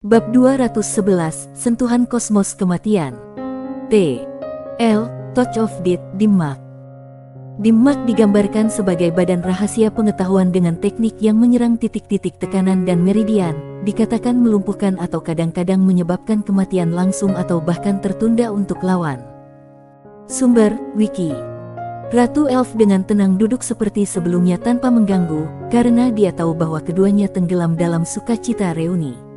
Bab 211, Sentuhan Kosmos Kematian. T.L. Touch of Death, Dimmak. Dimmak digambarkan sebagai badan rahasia pengetahuan dengan teknik yang menyerang titik-titik tekanan dan meridian, dikatakan melumpuhkan atau kadang-kadang menyebabkan kematian langsung atau bahkan tertunda untuk lawan. Sumber, Wiki. Ratu Elf dengan tenang duduk seperti sebelumnya tanpa mengganggu, karena dia tahu bahwa keduanya tenggelam dalam sukacita reuni.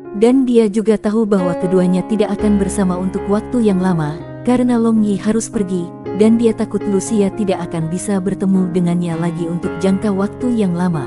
Dan dia juga tahu bahwa keduanya tidak akan bersama untuk waktu yang lama, karena Long Yi harus pergi, dan dia takut Lucia tidak akan bisa bertemu dengannya lagi untuk jangka waktu yang lama.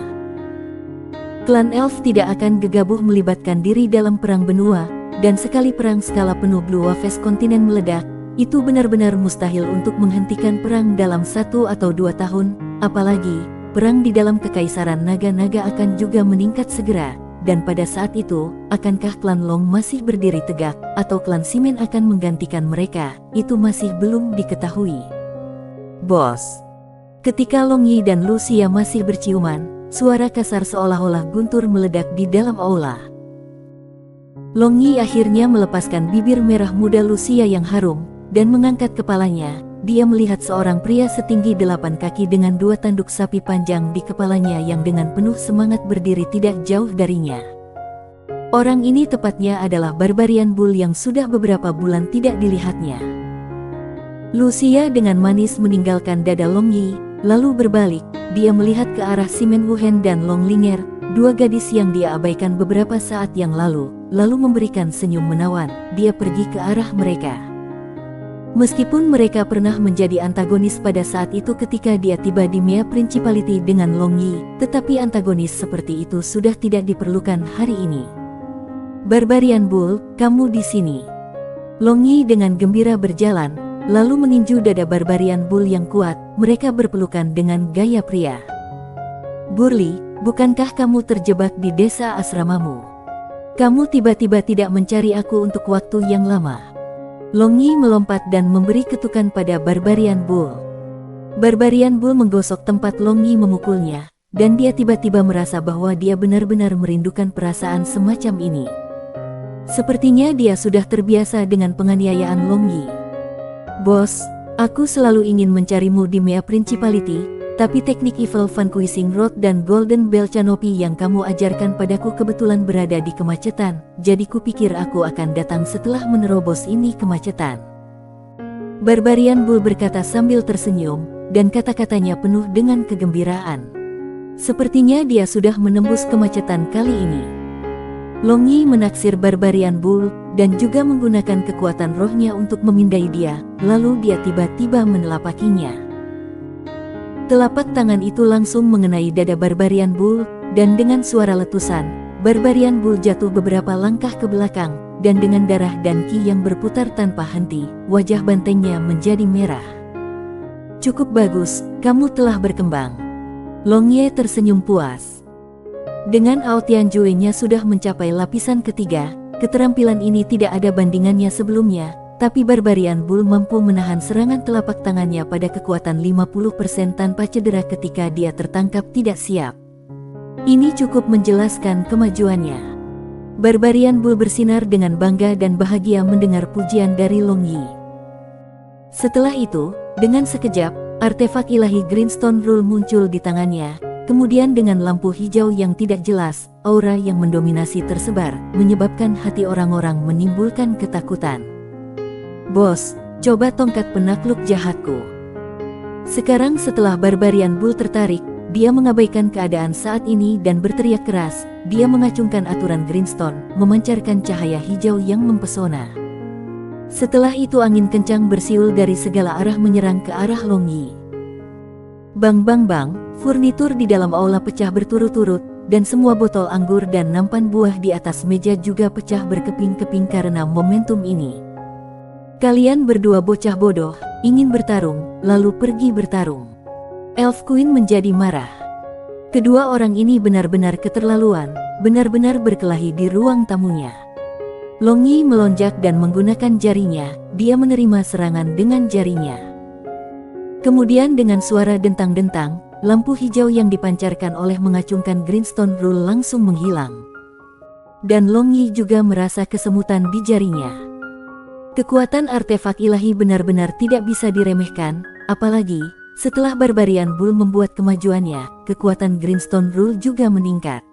Klan Elf tidak akan gegabah melibatkan diri dalam perang benua, dan sekali perang skala penuh Blue Waves kontinen meledak, itu benar-benar mustahil untuk menghentikan perang dalam 1 atau 2 tahun, apalagi, perang di dalam kekaisaran naga-naga akan juga meningkat segera. Dan pada saat itu, akankah klan Long masih berdiri tegak, atau klan Simen akan menggantikan mereka, itu masih belum diketahui. Bos. Ketika Long Yi dan Lucia masih berciuman, suara kasar seolah-olah guntur meledak di dalam aula. Long Yi akhirnya melepaskan bibir merah muda Lucia yang harum, dan mengangkat kepalanya. Dia melihat seorang pria setinggi 8 kaki dengan 2 tanduk sapi panjang di kepalanya yang dengan penuh semangat berdiri tidak jauh darinya. Orang ini tepatnya adalah Barbarian Bull yang sudah beberapa bulan tidak dilihatnya. Lucia dengan manis meninggalkan dada Long Yi, lalu berbalik, dia melihat ke arah Simen Wuhen dan Long Linger, 2 gadis yang dia abaikan beberapa saat yang lalu memberikan senyum menawan, dia pergi ke arah mereka. Meskipun mereka pernah menjadi antagonis pada saat itu ketika dia tiba di Mea Principality dengan Long Yi, tetapi antagonis seperti itu sudah tidak diperlukan hari ini. Barbarian Bull, kamu di sini. Long Yi dengan gembira berjalan, lalu meninju dada Barbarian Bull yang kuat, mereka berpelukan dengan gaya pria. Burli, bukankah kamu terjebak di desa asramamu? Kamu tiba-tiba tidak mencari aku untuk waktu yang lama. Long Yi melompat dan memberi ketukan pada Barbarian Bull. Barbarian Bull menggosok tempat Long Yi memukulnya, dan dia tiba-tiba merasa bahwa dia benar-benar merindukan perasaan semacam ini. Sepertinya dia sudah terbiasa dengan penganiayaan Long Yi. Bos, aku selalu ingin mencarimu di Mea Principality, tapi teknik Evil Vanquishing Rod dan Golden Bell Canopy yang kamu ajarkan padaku kebetulan berada di kemacetan, jadi kupikir aku akan datang setelah menerobos ini kemacetan. Barbarian Bull berkata sambil tersenyum, dan kata-katanya penuh dengan kegembiraan. Sepertinya dia sudah menembus kemacetan kali ini. Long Yi menaksir Barbarian Bull, dan juga menggunakan kekuatan rohnya untuk memindai dia, lalu dia tiba-tiba menelapakinya. Telapak tangan itu langsung mengenai dada Barbarian Bull, dan dengan suara letusan, Barbarian Bull jatuh beberapa langkah ke belakang, dan dengan darah dan ki yang berputar tanpa henti, wajah bantengnya menjadi merah. Cukup bagus, kamu telah berkembang. Long Ye tersenyum puas. Dengan Aotian Jue-nya sudah mencapai lapisan ketiga, keterampilan ini tidak ada bandingannya sebelumnya. Tapi Barbarian Bull mampu menahan serangan telapak tangannya pada kekuatan 50% tanpa cedera ketika dia tertangkap tidak siap. Ini cukup menjelaskan kemajuannya. Barbarian Bull bersinar dengan bangga dan bahagia mendengar pujian dari Long Yi. Setelah itu, dengan sekejap, artefak ilahi Greenstone Rule muncul di tangannya. Kemudian dengan lampu hijau yang tidak jelas, aura yang mendominasi tersebar, menyebabkan hati orang-orang menimbulkan ketakutan. Bos, coba tongkat penakluk jahatku. Sekarang setelah Barbarian Bull tertarik, dia mengabaikan keadaan saat ini dan berteriak keras. Dia mengacungkan aturan Greenstone, memancarkan cahaya hijau yang mempesona. Setelah itu angin kencang bersiul dari segala arah menyerang ke arah Long Yi. Bang bang bang, furnitur di dalam aula pecah berturut-turut, dan semua botol anggur dan nampan buah di atas meja juga pecah berkeping-keping karena momentum ini. Kalian berdua bocah bodoh, ingin bertarung, lalu pergi bertarung. Elf Queen menjadi marah. Kedua orang ini benar-benar keterlaluan, benar-benar berkelahi di ruang tamunya. Long Yi melonjak dan menggunakan jarinya, dia menerima serangan dengan jarinya. Kemudian dengan suara dentang-dentang, lampu hijau yang dipancarkan oleh mengacungkan Greenstone Rule langsung menghilang. dan Long Yi juga merasa kesemutan di jarinya. Kekuatan artefak ilahi benar-benar tidak bisa diremehkan, apalagi setelah Barbarian Bull membuat kemajuannya, kekuatan Greenstone Rule juga meningkat.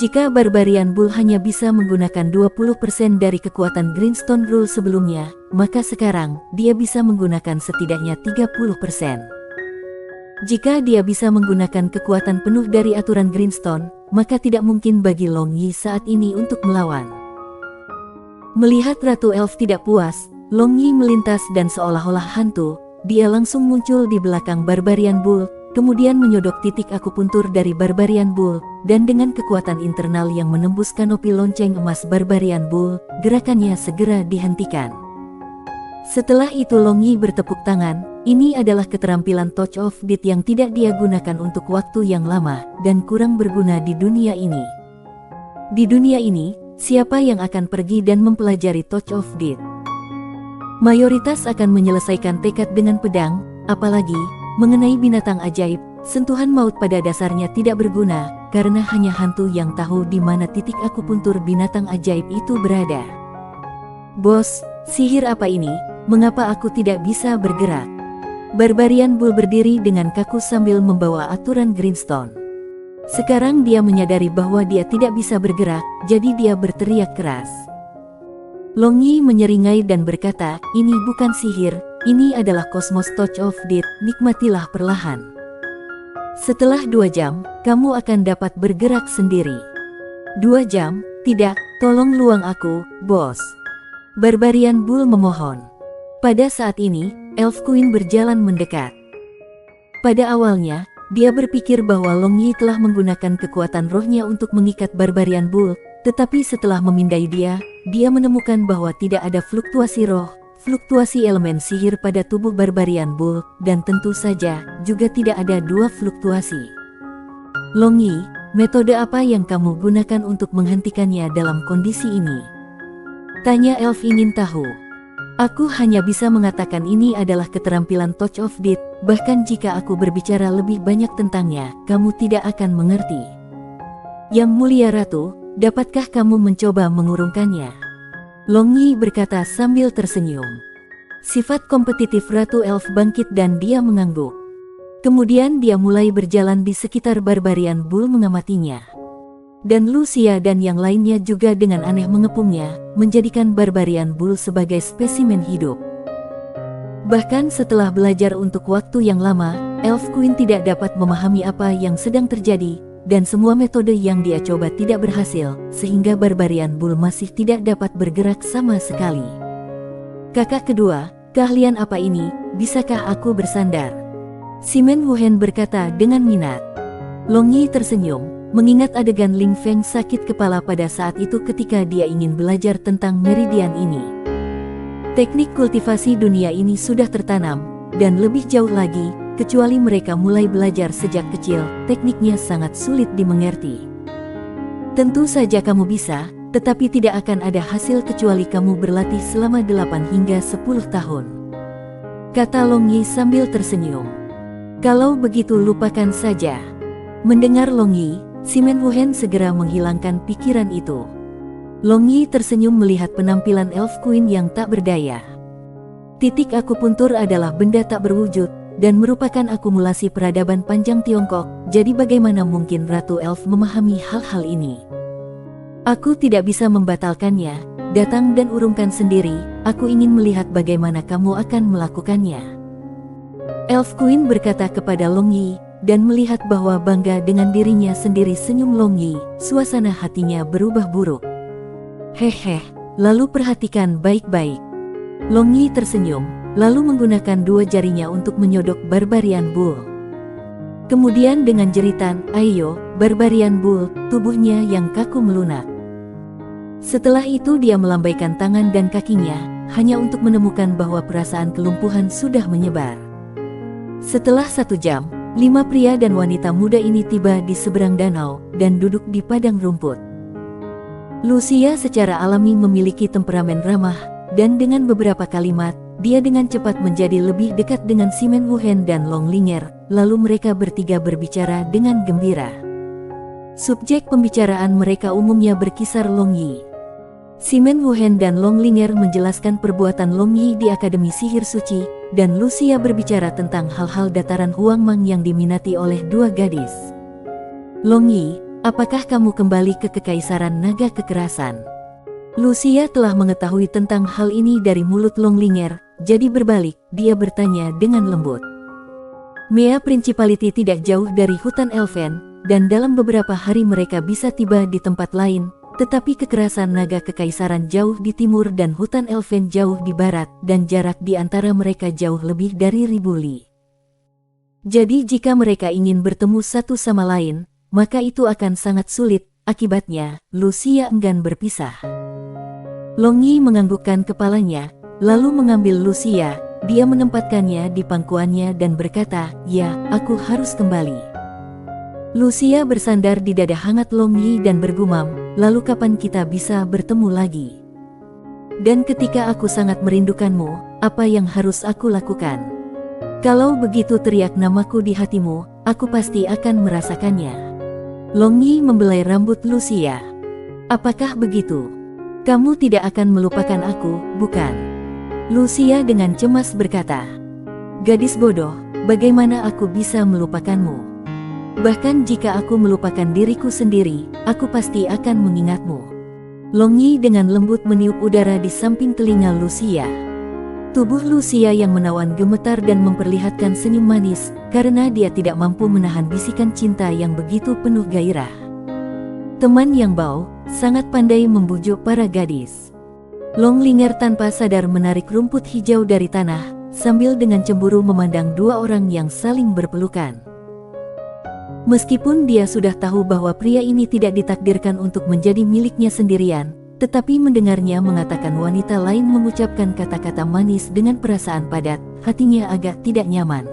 Jika Barbarian Bull hanya bisa menggunakan 20% dari kekuatan Greenstone Rule sebelumnya, maka sekarang dia bisa menggunakan setidaknya 30%. Jika dia bisa menggunakan kekuatan penuh dari aturan Greenstone, maka tidak mungkin bagi Long Yi saat ini untuk melawan. Melihat Ratu Elf tidak puas, Long Yi melintas dan seolah-olah hantu, dia langsung muncul di belakang Barbarian Bull, kemudian menyodok titik akupuntur dari Barbarian Bull, dan dengan kekuatan internal yang menembus kanopi lonceng emas Barbarian Bull, gerakannya segera dihentikan. Setelah itu Long Yi bertepuk tangan, ini adalah keterampilan Touch of Death yang tidak dia gunakan untuk waktu yang lama, dan kurang berguna di dunia ini. Di dunia ini, siapa yang akan pergi dan mempelajari Touch of Death? Mayoritas akan menyelesaikan tekad dengan pedang, apalagi mengenai binatang ajaib, sentuhan maut pada dasarnya tidak berguna, karena hanya hantu yang tahu di mana titik akupuntur binatang ajaib itu berada. Bos, sihir apa ini? Mengapa aku tidak bisa bergerak? Barbarian Bull berdiri dengan kaku sambil membawa aturan Greenstone. Sekarang dia menyadari bahwa dia tidak bisa bergerak, jadi dia berteriak keras. Long Yi menyeringai dan berkata, ini bukan sihir, ini adalah Cosmos Touch of Death, nikmatilah perlahan. Setelah 2 jam, kamu akan dapat bergerak sendiri. 2 jam? Tidak, tolong luang aku, bos. Barbarian Bull memohon. Pada saat ini, Elf Queen berjalan mendekat. Pada awalnya, dia berpikir bahwa Long Yi telah menggunakan kekuatan rohnya untuk mengikat Barbarian Bull, tetapi setelah memindai dia menemukan bahwa tidak ada fluktuasi roh, fluktuasi elemen sihir pada tubuh Barbarian Bull, dan tentu saja juga tidak ada 2 fluktuasi. Long Yi, metode apa yang kamu gunakan untuk menghentikannya dalam kondisi ini? Tanya Elf ingin tahu. Aku hanya bisa mengatakan ini adalah keterampilan Touch of Death, bahkan jika aku berbicara lebih banyak tentangnya, kamu tidak akan mengerti. Yang mulia Ratu, dapatkah kamu mencoba mengurungkannya? Long Yi berkata sambil tersenyum. Sifat kompetitif Ratu Elf bangkit dan dia mengangguk. Kemudian dia mulai berjalan di sekitar Barbarian Bull mengamatinya. Dan Lucia dan yang lainnya juga dengan aneh mengepungnya, menjadikan Barbarian Bull sebagai spesimen hidup. Bahkan setelah belajar untuk waktu yang lama, Elf Queen tidak dapat memahami apa yang sedang terjadi, dan semua metode yang dia coba tidak berhasil, sehingga Barbarian Bull masih tidak dapat bergerak sama sekali. Kakak kedua, keahlian apa ini? Bisakah aku bersandar? Simen Wuhen berkata dengan minat. Long Yi tersenyum, mengingat adegan Ling Feng sakit kepala pada saat itu ketika dia ingin belajar tentang meridian ini. Teknik kultivasi dunia ini sudah tertanam, dan lebih jauh lagi, kecuali mereka mulai belajar sejak kecil, tekniknya sangat sulit dimengerti. Tentu saja kamu bisa, tetapi tidak akan ada hasil kecuali kamu berlatih selama 8 hingga 10 tahun. Kata Long Yi sambil tersenyum. Kalau begitu lupakan saja. Mendengar Long Yi, Simen Wuhen segera menghilangkan pikiran itu. Long Yi tersenyum melihat penampilan Elf Queen yang tak berdaya. Titik akupuntur adalah benda tak berwujud, dan merupakan akumulasi peradaban panjang Tiongkok, jadi bagaimana mungkin Ratu Elf memahami hal-hal ini? Aku tidak bisa membatalkannya, datang dan urungkan sendiri, aku ingin melihat bagaimana kamu akan melakukannya. Elf Queen berkata kepada Long Yi, dan melihat bahwa bangga dengan dirinya sendiri senyum Long Yi, suasana hatinya berubah buruk. Hehe, lalu perhatikan baik-baik. Long Yi tersenyum, lalu menggunakan 2 jarinya untuk menyodok Barbarian Bull. Kemudian dengan jeritan, ayo, Barbarian Bull, tubuhnya yang kaku melunak. Setelah itu dia melambaikan tangan dan kakinya, hanya untuk menemukan bahwa perasaan kelumpuhan sudah menyebar. Setelah 1 jam, 5 pria dan wanita muda ini tiba di seberang danau, dan duduk di padang rumput. Lucia secara alami memiliki temperamen ramah, dan dengan beberapa kalimat, dia dengan cepat menjadi lebih dekat dengan Simen Wuhen dan Long Linger, lalu mereka bertiga berbicara dengan gembira. Subjek pembicaraan mereka umumnya berkisar Long Yi. Simen Wuhen dan Long Linger menjelaskan perbuatan Long Yi di Akademi Sihir Suci, dan Lucia berbicara tentang hal-hal dataran Huang Mang yang diminati oleh dua gadis. Long Yi, apakah kamu kembali ke Kekaisaran Naga Kekerasan? Lucia telah mengetahui tentang hal ini dari mulut Long Linger, jadi berbalik, dia bertanya dengan lembut. Mea Principality tidak jauh dari hutan Elven, dan dalam beberapa hari mereka bisa tiba di tempat lain, tetapi kekerasan naga kekaisaran jauh di timur dan hutan Elven jauh di barat, dan jarak di antara mereka jauh lebih dari 1000 li. Jadi jika mereka ingin bertemu satu sama lain, maka itu akan sangat sulit, akibatnya, Lucia enggan berpisah. Long Yi menganggukkan kepalanya, lalu mengambil Lucia. Dia menempatkannya di pangkuannya dan berkata, "Ya, aku harus kembali." Lucia bersandar di dada hangat Long Yi dan bergumam, "Lalu kapan kita bisa bertemu lagi? Dan ketika aku sangat merindukanmu, apa yang harus aku lakukan? Kalau begitu teriak namaku di hatimu, aku pasti akan merasakannya." Long Yi membelai rambut Lucia. "Apakah begitu? Kamu tidak akan melupakan aku, bukan?" Lucia dengan cemas berkata, "Gadis bodoh, bagaimana aku bisa melupakanmu? Bahkan jika aku melupakan diriku sendiri, aku pasti akan mengingatmu." Long Yi dengan lembut meniup udara di samping telinga Lucia. Tubuh Lucia yang menawan gemetar dan memperlihatkan senyum manis, karena dia tidak mampu menahan bisikan cinta yang begitu penuh gairah. Teman yang bau, sangat pandai membujuk para gadis. Long Linger tanpa sadar menarik rumput hijau dari tanah, sambil dengan cemburu memandang dua orang yang saling berpelukan. Meskipun dia sudah tahu bahwa pria ini tidak ditakdirkan untuk menjadi miliknya sendirian, tetapi mendengarnya mengatakan wanita lain mengucapkan kata-kata manis dengan perasaan padat, hatinya agak tidak nyaman.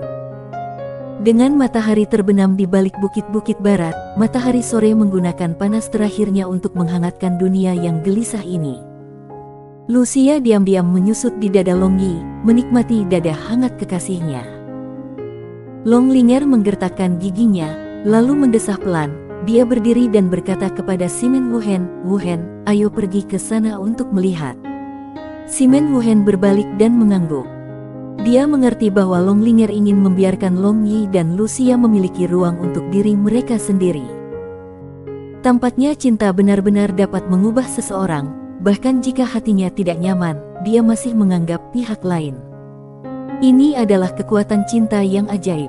Dengan matahari terbenam di balik bukit-bukit barat, matahari sore menggunakan panas terakhirnya untuk menghangatkan dunia yang gelisah ini. Lucia diam-diam menyusut di dada Long Yi, menikmati dada hangat kekasihnya. Long Linger menggertakkan giginya, lalu mendesah pelan. Dia berdiri dan berkata kepada Simen Wuhen, "Wuhen, ayo pergi ke sana untuk melihat." Simen Wuhen berbalik dan mengangguk. Dia mengerti bahwa Long Linger ingin membiarkan Long Yi dan Lucia memiliki ruang untuk diri mereka sendiri. Tampaknya cinta benar-benar dapat mengubah seseorang. Bahkan jika hatinya tidak nyaman, dia masih menganggap pihak lain. Ini adalah kekuatan cinta yang ajaib.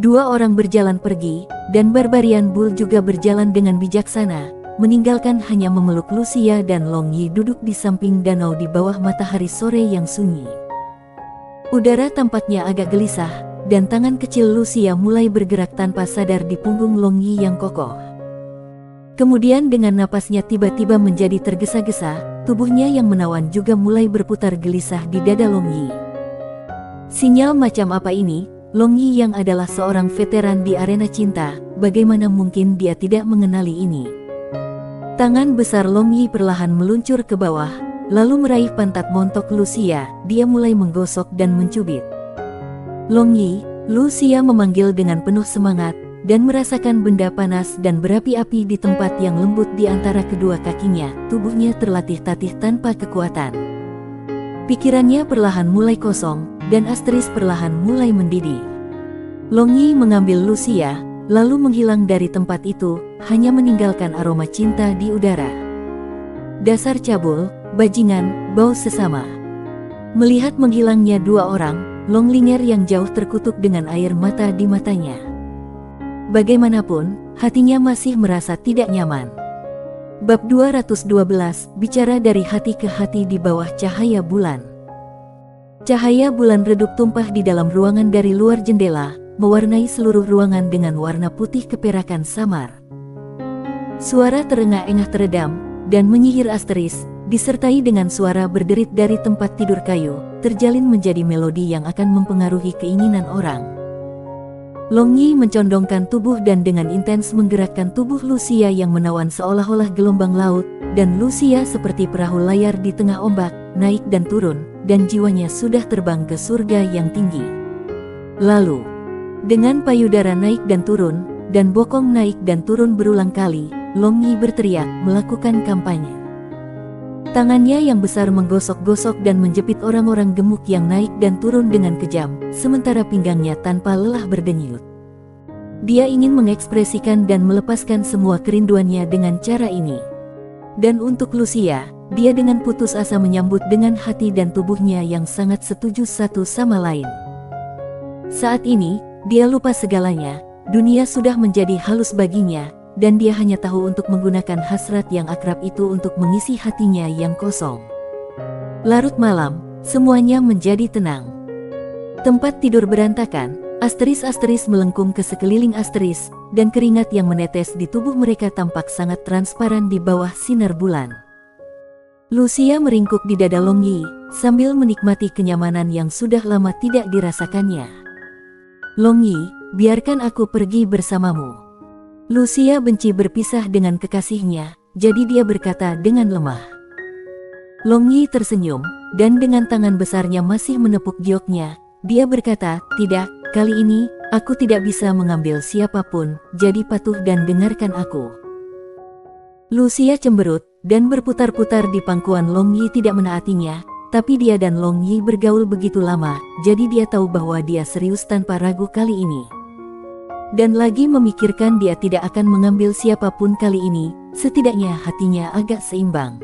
Dua orang berjalan pergi, dan Barbarian Bull juga berjalan dengan bijaksana, meninggalkan hanya memeluk Lucia dan Long Yi duduk di samping danau di bawah matahari sore yang sunyi. Udara tampaknya agak gelisah, dan tangan kecil Lucia mulai bergerak tanpa sadar di punggung Long Yi yang kokoh. Kemudian dengan napasnya tiba-tiba menjadi tergesa-gesa, tubuhnya yang menawan juga mulai berputar gelisah di dada Long Yi. Sinyal macam apa ini? Long Yi yang adalah seorang veteran di arena cinta, bagaimana mungkin dia tidak mengenali ini? Tangan besar Long Yi perlahan meluncur ke bawah, lalu meraih pantat montok Lucia. Dia mulai menggosok dan mencubit. "Long Yi," Lucia memanggil dengan penuh semangat, dan merasakan benda panas dan berapi-api di tempat yang lembut di antara kedua kakinya. Tubuhnya terlatih-tatih tanpa kekuatan. Pikirannya perlahan mulai kosong, dan Astris perlahan mulai mendidih. Long Yi mengambil Lucia, lalu menghilang dari tempat itu, hanya meninggalkan aroma cinta di udara. Dasar cabul, bajingan, bau sesama. Melihat menghilangnya dua orang, Long Linger yang jauh terkutuk dengan air mata di matanya. Bagaimanapun, hatinya masih merasa tidak nyaman. Bab 212, bicara dari hati ke hati di bawah cahaya bulan. Cahaya bulan redup tumpah di dalam ruangan dari luar jendela, mewarnai seluruh ruangan dengan warna putih keperakan samar. Suara terengah-engah teredam, dan menyihir Astris, disertai dengan suara berderit dari tempat tidur kayu, terjalin menjadi melodi yang akan mempengaruhi keinginan orang. Long Yi mencondongkan tubuh dan dengan intens menggerakkan tubuh Lucia yang menawan seolah-olah gelombang laut, dan Lucia seperti perahu layar di tengah ombak, naik dan turun, dan jiwanya sudah terbang ke surga yang tinggi. Lalu, dengan payudara naik dan turun, dan bokong naik dan turun berulang kali. Long Yi berteriak, melakukan kampanye. Tangannya yang besar menggosok-gosok dan menjepit orang-orang gemuk yang naik dan turun dengan kejam, sementara pinggangnya tanpa lelah berdenyut. Dia ingin mengekspresikan dan melepaskan semua kerinduannya dengan cara ini. Dan untuk Lucia, dia dengan putus asa menyambut dengan hati dan tubuhnya yang sangat setuju satu sama lain. Saat ini, dia lupa segalanya, dunia sudah menjadi halus baginya, dan dia hanya tahu untuk menggunakan hasrat yang akrab itu untuk mengisi hatinya yang kosong. Larut malam, semuanya menjadi tenang. Tempat tidur berantakan, asteris-asteris melengkung ke sekeliling asteris, dan keringat yang menetes di tubuh mereka tampak sangat transparan di bawah sinar bulan. Lucia meringkuk di dada Long Yi, sambil menikmati kenyamanan yang sudah lama tidak dirasakannya. Long Yi, biarkan aku pergi bersamamu. Lucia benci berpisah dengan kekasihnya, jadi dia berkata dengan lemah. Long Yi tersenyum, dan dengan tangan besarnya masih menepuk gioknya, dia berkata, tidak, kali ini, aku tidak bisa mengambil siapapun, jadi patuh dan dengarkan aku. Lucia cemberut, dan berputar-putar di pangkuan Long Yi tidak menaatinya, tapi dia dan Long Yi bergaul begitu lama, jadi dia tahu bahwa dia serius tanpa ragu kali ini. Dan lagi memikirkan dia tidak akan mengambil siapapun kali ini, setidaknya hatinya agak seimbang.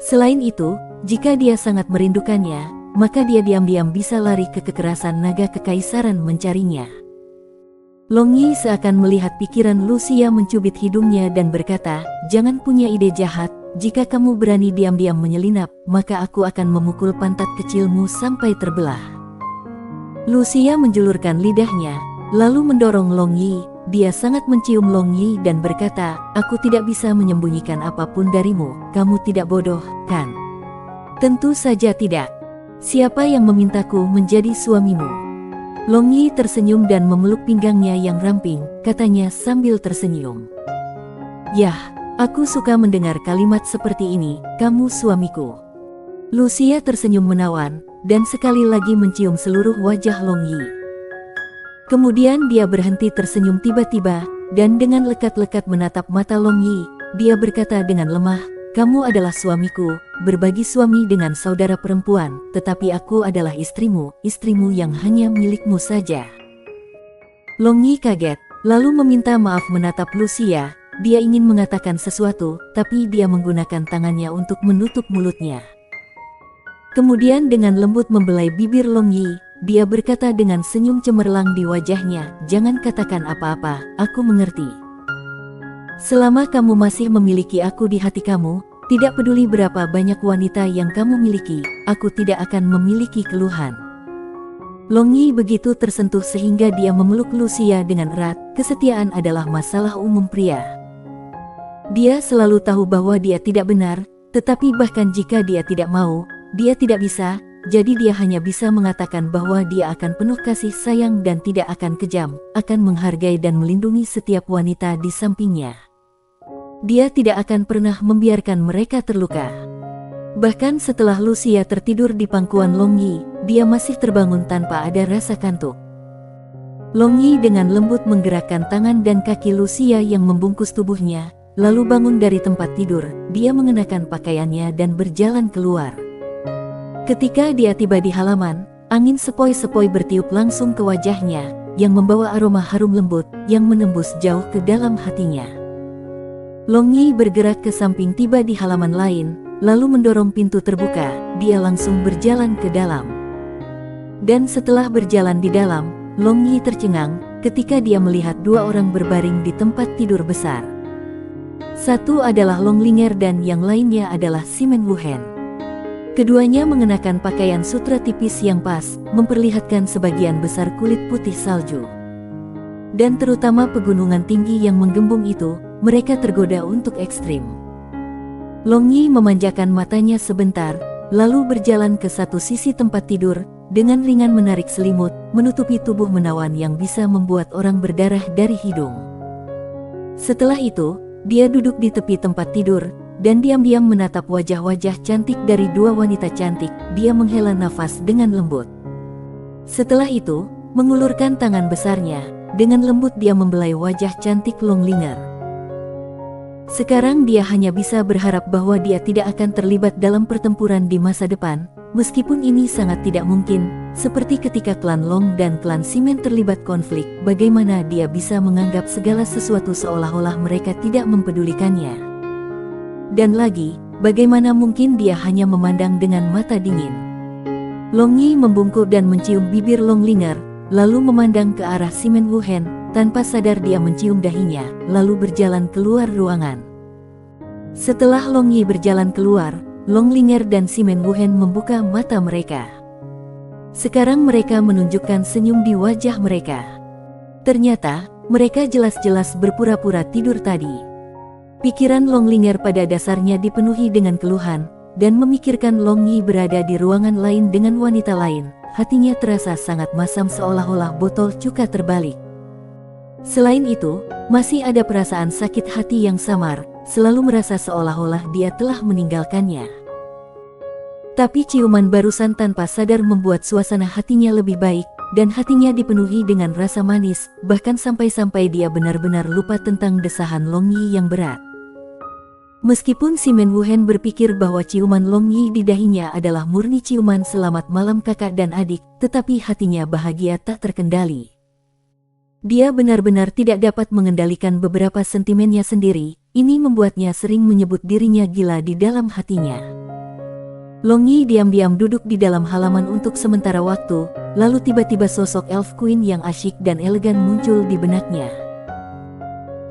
Selain itu, jika dia sangat merindukannya, maka dia diam-diam bisa lari ke kekerasan naga kekaisaran mencarinya. Long Yi seakan melihat pikiran Lucia mencubit hidungnya dan berkata, jangan punya ide jahat, jika kamu berani diam-diam menyelinap, maka aku akan memukul pantat kecilmu sampai terbelah. Lucia menjulurkan lidahnya, lalu mendorong Long Yi. Dia sangat mencium Long Yi dan berkata, aku tidak bisa menyembunyikan apapun darimu, kamu tidak bodoh, kan? Tentu saja tidak. Siapa yang memintaku menjadi suamimu? Long Yi tersenyum dan memeluk pinggangnya yang ramping, katanya sambil tersenyum. Yah, aku suka mendengar kalimat seperti ini, kamu suamiku. Lucia tersenyum menawan, dan sekali lagi mencium seluruh wajah Long Yi. Kemudian dia berhenti tersenyum tiba-tiba, dan dengan lekat-lekat menatap mata Long Yi, dia berkata dengan lemah, kamu adalah suamiku, berbagi suami dengan saudara perempuan, tetapi aku adalah istrimu, istrimu yang hanya milikmu saja. Long Yi kaget, lalu meminta maaf menatap Lucia. Dia ingin mengatakan sesuatu, tapi dia menggunakan tangannya untuk menutup mulutnya. Kemudian dengan lembut membelai bibir Long Yi, dia berkata dengan senyum cemerlang di wajahnya, jangan katakan apa-apa, aku mengerti. Selama kamu masih memiliki aku di hati kamu, tidak peduli berapa banyak wanita yang kamu miliki, aku tidak akan memiliki keluhan. Long Yi begitu tersentuh sehingga dia memeluk Lucia dengan erat. Kesetiaan adalah masalah umum pria. Dia selalu tahu bahwa dia tidak benar, tetapi bahkan jika dia tidak mau, dia tidak bisa. Jadi dia hanya bisa mengatakan bahwa dia akan penuh kasih sayang dan tidak akan kejam, akan menghargai dan melindungi setiap wanita di sampingnya. Dia tidak akan pernah membiarkan mereka terluka. Bahkan setelah Lucia tertidur di pangkuan Long Yi, dia masih terbangun tanpa ada rasa kantuk. Long Yi dengan lembut menggerakkan tangan dan kaki Lucia yang membungkus tubuhnya, lalu bangun dari tempat tidur. Dia mengenakan pakaiannya dan berjalan keluar. Ketika dia tiba di halaman, angin sepoi-sepoi bertiup langsung ke wajahnya, yang membawa aroma harum lembut, yang menembus jauh ke dalam hatinya. Long Yi bergerak ke samping tiba di halaman lain, lalu mendorong pintu terbuka, dia langsung berjalan ke dalam. Dan setelah berjalan di dalam, Long Yi tercengang, ketika dia melihat dua orang berbaring di tempat tidur besar. Satu adalah Long Linger dan yang lainnya adalah Simen Wuhen. Keduanya mengenakan pakaian sutra tipis yang pas, memperlihatkan sebagian besar kulit putih salju. Dan terutama pegunungan tinggi yang menggembung itu, mereka tergoda untuk ekstrim. Long Yi memanjakan matanya sebentar, lalu berjalan ke satu sisi tempat tidur, dengan ringan menarik selimut, menutupi tubuh menawan yang bisa membuat orang berdarah dari hidung. Setelah itu, dia duduk di tepi tempat tidur, dan diam-diam menatap wajah-wajah cantik dari dua wanita cantik. Dia menghela nafas dengan lembut. Setelah itu, mengulurkan tangan besarnya, dengan lembut dia membelai wajah cantik Longlinger. Sekarang dia hanya bisa berharap bahwa dia tidak akan terlibat dalam pertempuran di masa depan, meskipun ini sangat tidak mungkin, seperti ketika klan Long dan klan Simen terlibat konflik, bagaimana dia bisa menganggap segala sesuatu seolah-olah mereka tidak mempedulikannya. Dan lagi, bagaimana mungkin dia hanya memandang dengan mata dingin. Long Yi membungkuk dan mencium bibir Longlinger, lalu memandang ke arah Simen Wuhen, tanpa sadar dia mencium dahinya, lalu berjalan keluar ruangan. Setelah Long Yi berjalan keluar, Longlinger dan Simen Wuhen membuka mata mereka. Sekarang mereka menunjukkan senyum di wajah mereka. Ternyata, mereka jelas-jelas berpura-pura tidur tadi. Pikiran Longlinger pada dasarnya dipenuhi dengan keluhan, dan memikirkan Long Yi berada di ruangan lain dengan wanita lain, hatinya terasa sangat masam seolah-olah botol cuka terbalik. Selain itu, masih ada perasaan sakit hati yang samar, selalu merasa seolah-olah dia telah meninggalkannya. Tapi ciuman barusan tanpa sadar membuat suasana hatinya lebih baik, dan hatinya dipenuhi dengan rasa manis, bahkan sampai-sampai dia benar-benar lupa tentang desahan Long Yi yang berat. Meskipun Simen Wuhen berpikir bahwa ciuman Long Yi di dahinya adalah murni ciuman selamat malam kakak dan adik, tetapi hatinya bahagia tak terkendali. Dia benar-benar tidak dapat mengendalikan beberapa sentimennya sendiri, ini membuatnya sering menyebut dirinya gila di dalam hatinya. Long Yi diam-diam duduk di dalam halaman untuk sementara waktu, lalu tiba-tiba sosok Elf Queen yang asyik dan elegan muncul di benaknya.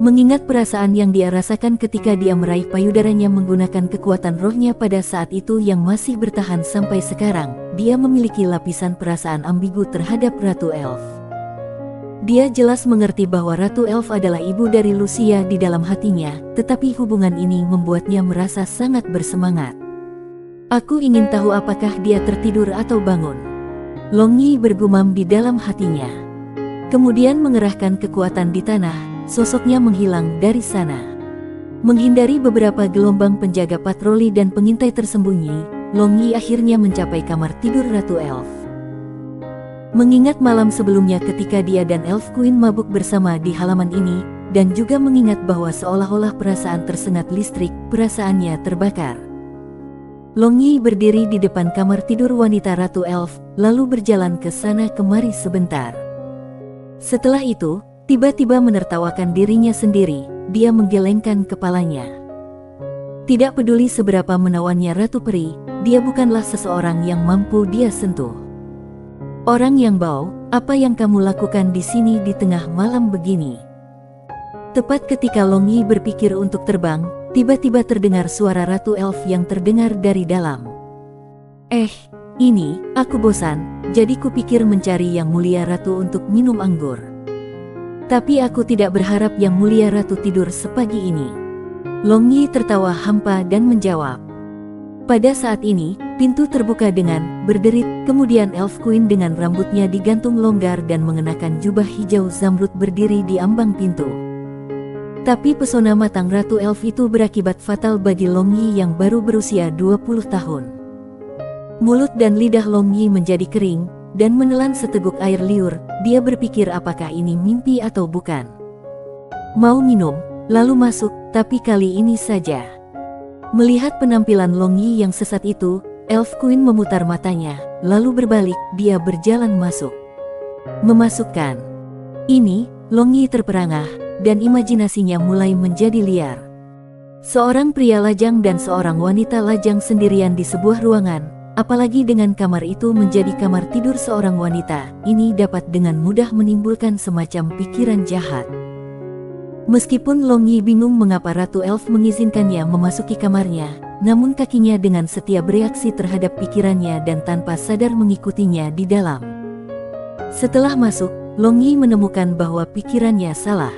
Mengingat perasaan yang dia rasakan ketika dia meraih payudaranya menggunakan kekuatan rohnya pada saat itu yang masih bertahan sampai sekarang, dia memiliki lapisan perasaan ambigu terhadap Ratu Elf. Dia jelas mengerti bahwa Ratu Elf adalah ibu dari Lucia di dalam hatinya, tetapi hubungan ini membuatnya merasa sangat bersemangat. Aku ingin tahu apakah dia tertidur atau bangun. Long Yi bergumam di dalam hatinya. Kemudian mengerahkan kekuatan di tanah. Sosoknya menghilang dari sana. Menghindari beberapa gelombang penjaga patroli dan pengintai tersembunyi, Long Yi akhirnya mencapai kamar tidur Ratu Elf. Mengingat malam sebelumnya ketika dia dan Elf Queen mabuk bersama di halaman ini, dan juga mengingat bahwa seolah-olah perasaan tersengat listrik, perasaannya terbakar. Long Yi berdiri di depan kamar tidur wanita Ratu Elf, lalu berjalan ke sana kemari sebentar. Setelah itu, tiba-tiba menertawakan dirinya sendiri, dia menggelengkan kepalanya. Tidak peduli seberapa menawannya Ratu Peri, dia bukanlah seseorang yang mampu dia sentuh. Orang yang bau, apa yang kamu lakukan di sini di tengah malam begini? Tepat ketika Long Yi berpikir untuk terbang, tiba-tiba terdengar suara Ratu Elf yang terdengar dari dalam. Ini, aku bosan, jadi kupikir mencari Yang Mulia Ratu untuk minum anggur. Tapi aku tidak berharap Yang Mulia Ratu tidur sepagi ini. Long Yi tertawa hampa dan menjawab. Pada saat ini, pintu terbuka dengan berderit, kemudian Elf Queen dengan rambutnya digantung longgar dan mengenakan jubah hijau zamrud berdiri di ambang pintu. Tapi pesona matang Ratu Elf itu berakibat fatal bagi Long Yi yang baru berusia 20 tahun. Mulut dan lidah Long Yi menjadi kering, dan menelan seteguk air liur. Dia berpikir apakah ini mimpi atau bukan. Mau minum, lalu masuk, tapi kali ini saja. Melihat penampilan Long Yi yang sesat itu, Elf Queen memutar matanya, lalu berbalik, dia berjalan masuk. Memasukkan. Ini, Long Yi terperangah, dan imajinasinya mulai menjadi liar. Seorang pria lajang dan seorang wanita lajang sendirian di sebuah ruangan. Apalagi dengan kamar itu menjadi kamar tidur seorang wanita, ini dapat dengan mudah menimbulkan semacam pikiran jahat. Meskipun Long Yi bingung mengapa Ratu Elf mengizinkannya memasuki kamarnya, namun kakinya dengan setia bereaksi terhadap pikirannya dan tanpa sadar mengikutinya di dalam. Setelah masuk, Long Yi menemukan bahwa pikirannya salah.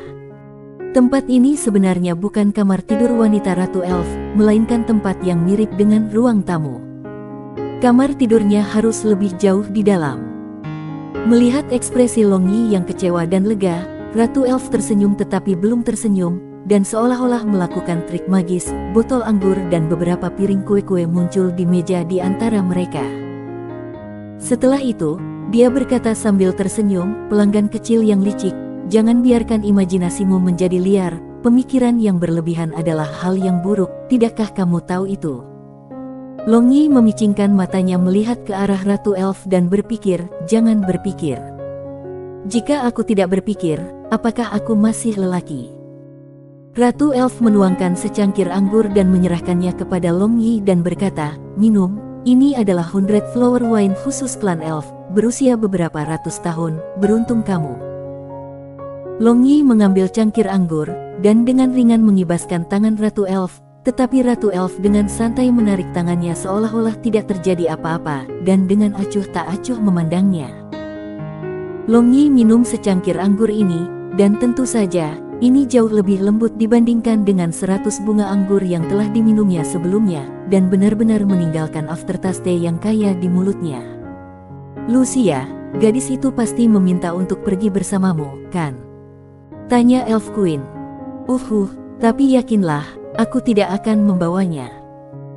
Tempat ini sebenarnya bukan kamar tidur wanita Ratu Elf, melainkan tempat yang mirip dengan ruang tamu. Kamar tidurnya harus lebih jauh di dalam. Melihat ekspresi Long Yi yang kecewa dan lega, Ratu Elf tersenyum tetapi belum tersenyum, dan seolah-olah melakukan trik magis, botol anggur dan beberapa piring kue-kue muncul di meja di antara mereka. Setelah itu, dia berkata sambil tersenyum, pelanggan kecil yang licik, jangan biarkan imajinasimu menjadi liar, pemikiran yang berlebihan adalah hal yang buruk, tidakkah kamu tahu itu? Long Yi memicingkan matanya melihat ke arah Ratu Elf dan berpikir, jangan berpikir. Jika aku tidak berpikir, apakah aku masih lelaki? Ratu Elf menuangkan secangkir anggur dan menyerahkannya kepada Long Yi dan berkata, minum, ini adalah 100 flower wine khusus klan Elf, berusia beberapa ratus tahun, beruntung kamu. Long Yi mengambil cangkir anggur, dan dengan ringan mengibaskan tangan Ratu Elf, tetapi Ratu Elf dengan santai menarik tangannya seolah-olah tidak terjadi apa-apa, dan dengan acuh tak acuh memandangnya. Long Yi minum secangkir anggur ini, dan tentu saja, ini jauh lebih lembut dibandingkan dengan 100 bunga anggur yang telah diminumnya sebelumnya, dan benar-benar meninggalkan aftertaste yang kaya di mulutnya. Lucia, gadis itu pasti meminta untuk pergi bersamamu, kan? Tanya Elf Queen. Tapi yakinlah, aku tidak akan membawanya.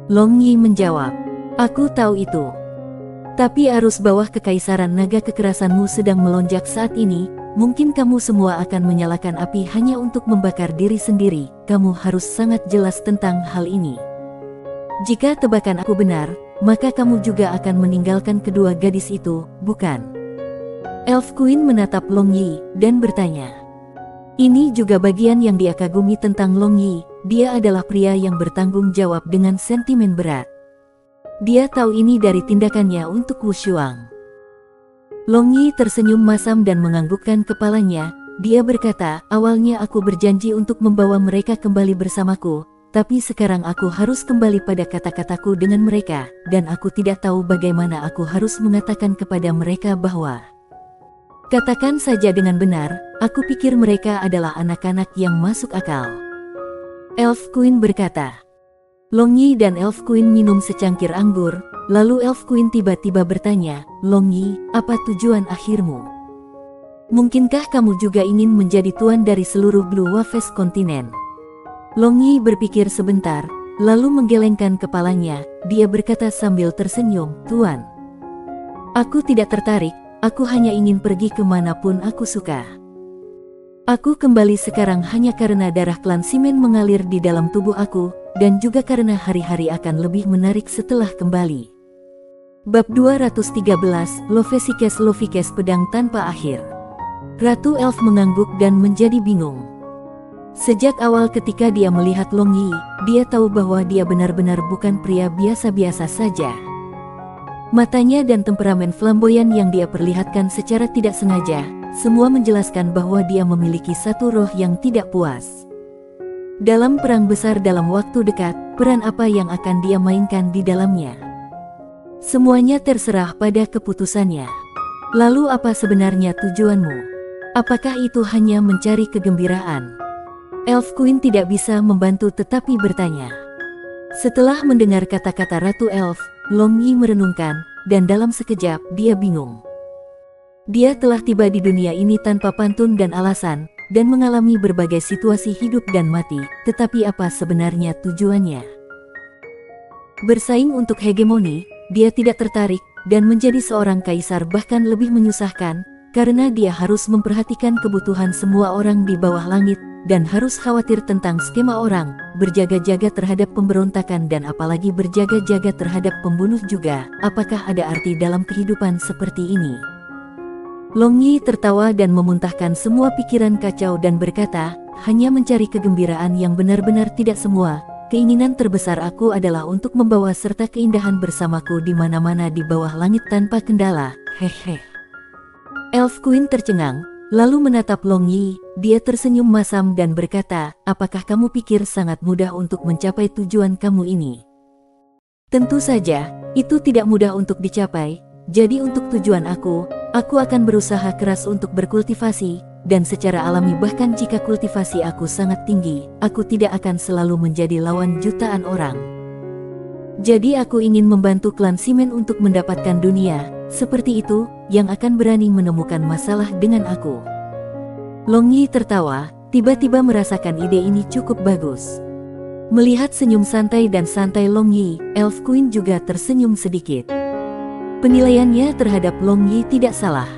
Long Yi menjawab, aku tahu itu. Tapi arus bawah kekaisaran naga kekerasanmu sedang melonjak saat ini. Mungkin kamu semua akan menyalakan api hanya untuk membakar diri sendiri. Kamu harus sangat jelas tentang hal ini. Jika tebakan aku benar, maka kamu juga akan meninggalkan kedua gadis itu, bukan? Elf Queen menatap Long Yi dan bertanya. Ini juga bagian yang dia kagumi tentang Long Yi. Dia adalah pria yang bertanggung jawab dengan sentimen berat. Dia tahu ini dari tindakannya untuk Wu Shuang. Long Yi tersenyum masam dan menganggukkan kepalanya. Dia berkata, awalnya aku berjanji untuk membawa mereka kembali bersamaku, tapi sekarang aku harus kembali pada kata-kataku dengan mereka, dan aku tidak tahu bagaimana aku harus mengatakan kepada mereka bahwa katakan saja dengan benar, aku pikir mereka adalah anak-anak yang masuk akal. Elf Queen berkata. Long Yi dan Elf Queen minum secangkir anggur, lalu Elf Queen tiba-tiba bertanya, Long Yi, apa tujuan akhirmu? Mungkinkah kamu juga ingin menjadi tuan dari seluruh Blue Waves kontinen? Long Yi berpikir sebentar, lalu menggelengkan kepalanya, dia berkata sambil tersenyum, Tuan. Aku tidak tertarik, aku hanya ingin pergi kemanapun aku suka. Aku kembali sekarang hanya karena darah klan Simen mengalir di dalam tubuh aku, dan juga karena hari-hari akan lebih menarik setelah kembali. Bab 213, Lovesikes pedang tanpa akhir. Ratu Elf mengangguk dan menjadi bingung. Sejak awal ketika dia melihat Long Yi, dia tahu bahwa dia benar-benar bukan pria biasa-biasa saja. Matanya dan temperamen flamboyan yang dia perlihatkan secara tidak sengaja, semua menjelaskan bahwa dia memiliki satu roh yang tidak puas. Dalam perang besar dalam waktu dekat, peran apa yang akan dia mainkan di dalamnya? Semuanya terserah pada keputusannya. Lalu apa sebenarnya tujuanmu? Apakah itu hanya mencari kegembiraan? Elf Queen tidak bisa membantu tetapi bertanya. Setelah mendengar kata-kata Ratu Elf, Long Yi merenungkan, dan dalam sekejap dia bingung. Dia telah tiba di dunia ini tanpa pantun dan alasan, dan mengalami berbagai situasi hidup dan mati, tetapi apa sebenarnya tujuannya? Bersaing untuk hegemoni, dia tidak tertarik, dan menjadi seorang kaisar bahkan lebih menyusahkan, karena dia harus memperhatikan kebutuhan semua orang di bawah langit, dan harus khawatir tentang skema orang, berjaga-jaga terhadap pemberontakan dan apalagi berjaga-jaga terhadap pembunuh juga. Apakah ada arti dalam kehidupan seperti ini? Long Yi tertawa dan memuntahkan semua pikiran kacau dan berkata, hanya mencari kegembiraan yang benar-benar tidak semua. Keinginan terbesar aku adalah untuk membawa serta keindahan bersamaku di mana-mana di bawah langit tanpa kendala. Hehe. Elf Queen tercengang, lalu menatap Long Yi. Dia tersenyum masam dan berkata, apakah kamu pikir sangat mudah untuk mencapai tujuan kamu ini? Tentu saja, itu tidak mudah untuk dicapai. Jadi untuk tujuan aku akan berusaha keras untuk berkultivasi, dan secara alami bahkan jika kultivasi aku sangat tinggi, aku tidak akan selalu menjadi lawan jutaan orang. Jadi aku ingin membantu klan Simen untuk mendapatkan dunia, seperti itu, yang akan berani menemukan masalah dengan aku. Long Yi tertawa, tiba-tiba merasakan ide ini cukup bagus. Melihat senyum santai dan santai Long Yi, Elf Queen juga tersenyum sedikit. Penilaiannya terhadap Long Yi tidak salah.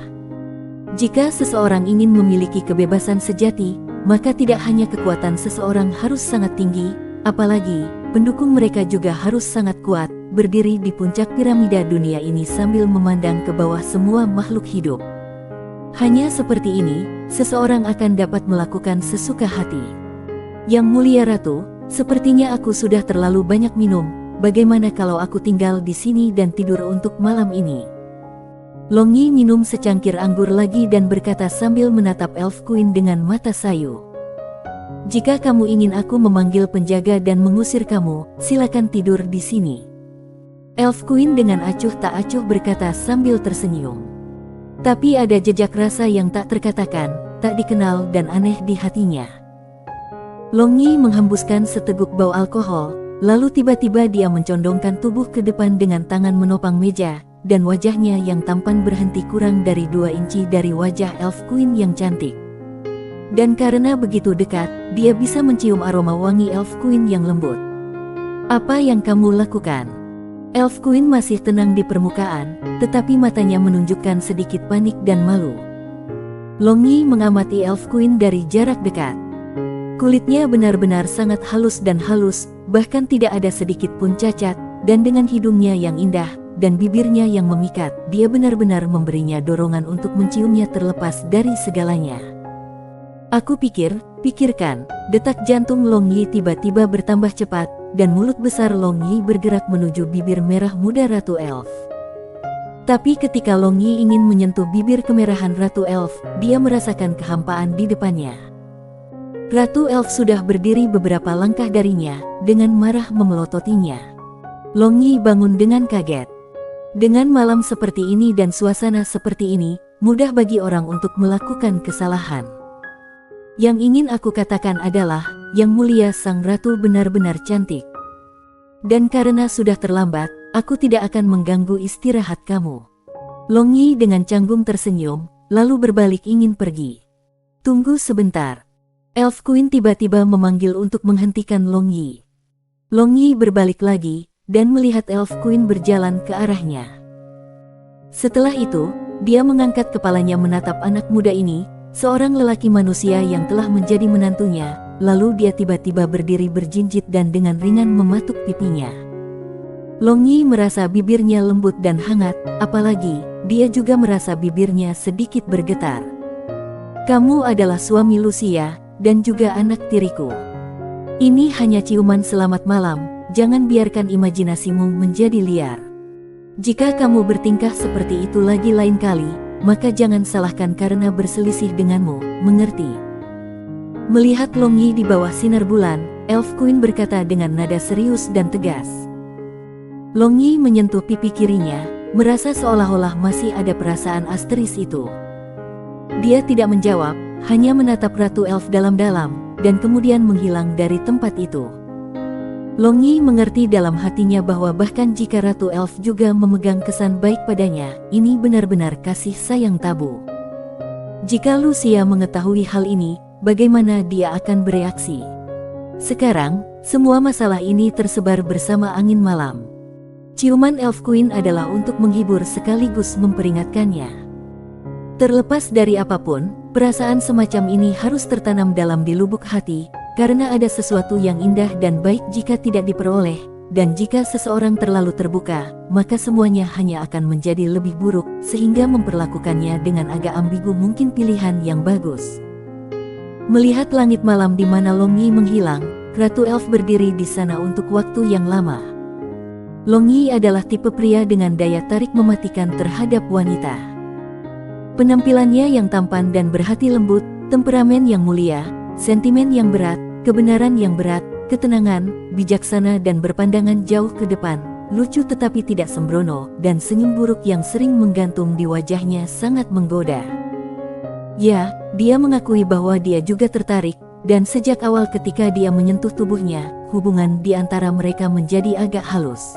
Jika seseorang ingin memiliki kebebasan sejati, maka tidak hanya kekuatan seseorang harus sangat tinggi, apalagi pendukung mereka juga harus sangat kuat, berdiri di puncak piramida dunia ini sambil memandang ke bawah semua makhluk hidup. Hanya seperti ini, seseorang akan dapat melakukan sesuka hati. Yang mulia Ratu, sepertinya aku sudah terlalu banyak minum, bagaimana kalau aku tinggal di sini dan tidur untuk malam ini? Long Yi minum secangkir anggur lagi dan berkata sambil menatap Elf Queen dengan mata sayu. Jika kamu ingin aku memanggil penjaga dan mengusir kamu, silakan tidur di sini. Elf Queen dengan acuh tak acuh berkata sambil tersenyum. Tapi ada jejak rasa yang tak terkatakan, tak dikenal dan aneh di hatinya. Long Yi menghembuskan seteguk bau alkohol, lalu tiba-tiba dia mencondongkan tubuh ke depan dengan tangan menopang meja, dan wajahnya yang tampan berhenti kurang dari 2 inci dari wajah Elf Queen yang cantik. Dan karena begitu dekat, dia bisa mencium aroma wangi Elf Queen yang lembut. Apa yang kamu lakukan? Elf Queen masih tenang di permukaan, tetapi matanya menunjukkan sedikit panik dan malu. Long Yi mengamati Elf Queen dari jarak dekat. Kulitnya benar-benar sangat halus dan halus, bahkan tidak ada sedikit pun cacat, dan dengan hidungnya yang indah, dan bibirnya yang memikat, dia benar-benar memberinya dorongan untuk menciumnya terlepas dari segalanya. Aku pikirkan, detak jantung Long Yi tiba-tiba bertambah cepat, dan mulut besar Long Yi bergerak menuju bibir merah muda Ratu Elf. Tapi ketika Long Yi ingin menyentuh bibir kemerahan Ratu Elf, dia merasakan kehampaan di depannya. Ratu Elf sudah berdiri beberapa langkah darinya, dengan marah memelototinya. Long Yi bangun dengan kaget. Dengan malam seperti ini dan suasana seperti ini, mudah bagi orang untuk melakukan kesalahan. Yang ingin aku katakan adalah, Yang Mulia Sang Ratu benar-benar cantik. Dan karena sudah terlambat, aku tidak akan mengganggu istirahat kamu. Long Yi dengan canggung tersenyum, lalu berbalik ingin pergi. Tunggu sebentar. Elf Queen tiba-tiba memanggil untuk menghentikan Long Yi. Long Yi berbalik lagi, dan melihat Elf Queen berjalan ke arahnya. Setelah itu, dia mengangkat kepalanya menatap anak muda ini, seorang lelaki manusia yang telah menjadi menantunya, lalu dia tiba-tiba berdiri berjinjit dan dengan ringan mematuk pipinya. Long Yi merasa bibirnya lembut dan hangat, apalagi, dia juga merasa bibirnya sedikit bergetar. Kamu adalah suami Lucia, dan juga anak tiriku. Ini hanya ciuman selamat malam. Jangan biarkan imajinasimu menjadi liar. Jika kamu bertingkah seperti itu lagi lain kali, maka jangan salahkan karena berselisih denganmu, mengerti? Melihat Long Yi di bawah sinar bulan, Elf Queen berkata dengan nada serius dan tegas. Long Yi menyentuh pipi kirinya, merasa seolah-olah masih ada perasaan asteris itu. Dia tidak menjawab, hanya menatap Ratu Elf dalam-dalam, dan kemudian menghilang dari tempat itu. Long Yi mengerti dalam hatinya bahwa bahkan jika Ratu Elf juga memegang kesan baik padanya, ini benar-benar kasih sayang tabu. Jika Lucia mengetahui hal ini, bagaimana dia akan bereaksi? Sekarang, semua masalah ini tersebar bersama angin malam. Ciuman Elf Queen adalah untuk menghibur sekaligus memperingatkannya. Terlepas dari apapun, perasaan semacam ini harus tertanam dalam di lubuk hati, karena ada sesuatu yang indah dan baik jika tidak diperoleh, dan jika seseorang terlalu terbuka, maka semuanya hanya akan menjadi lebih buruk, sehingga memperlakukannya dengan agak ambigu mungkin pilihan yang bagus. Melihat langit malam di mana Long Yi menghilang, Ratu Elf berdiri di sana untuk waktu yang lama. Long Yi adalah tipe pria dengan daya tarik mematikan terhadap wanita. Penampilannya yang tampan dan berhati lembut, temperamen yang mulia, sentimen yang berat, kebenaran yang berat, ketenangan, bijaksana dan berpandangan jauh ke depan, lucu tetapi tidak sembrono, dan senyum buruk yang sering menggantung di wajahnya sangat menggoda. Ya, dia mengakui bahwa dia juga tertarik, dan sejak awal ketika dia menyentuh tubuhnya, hubungan di antara mereka menjadi agak halus.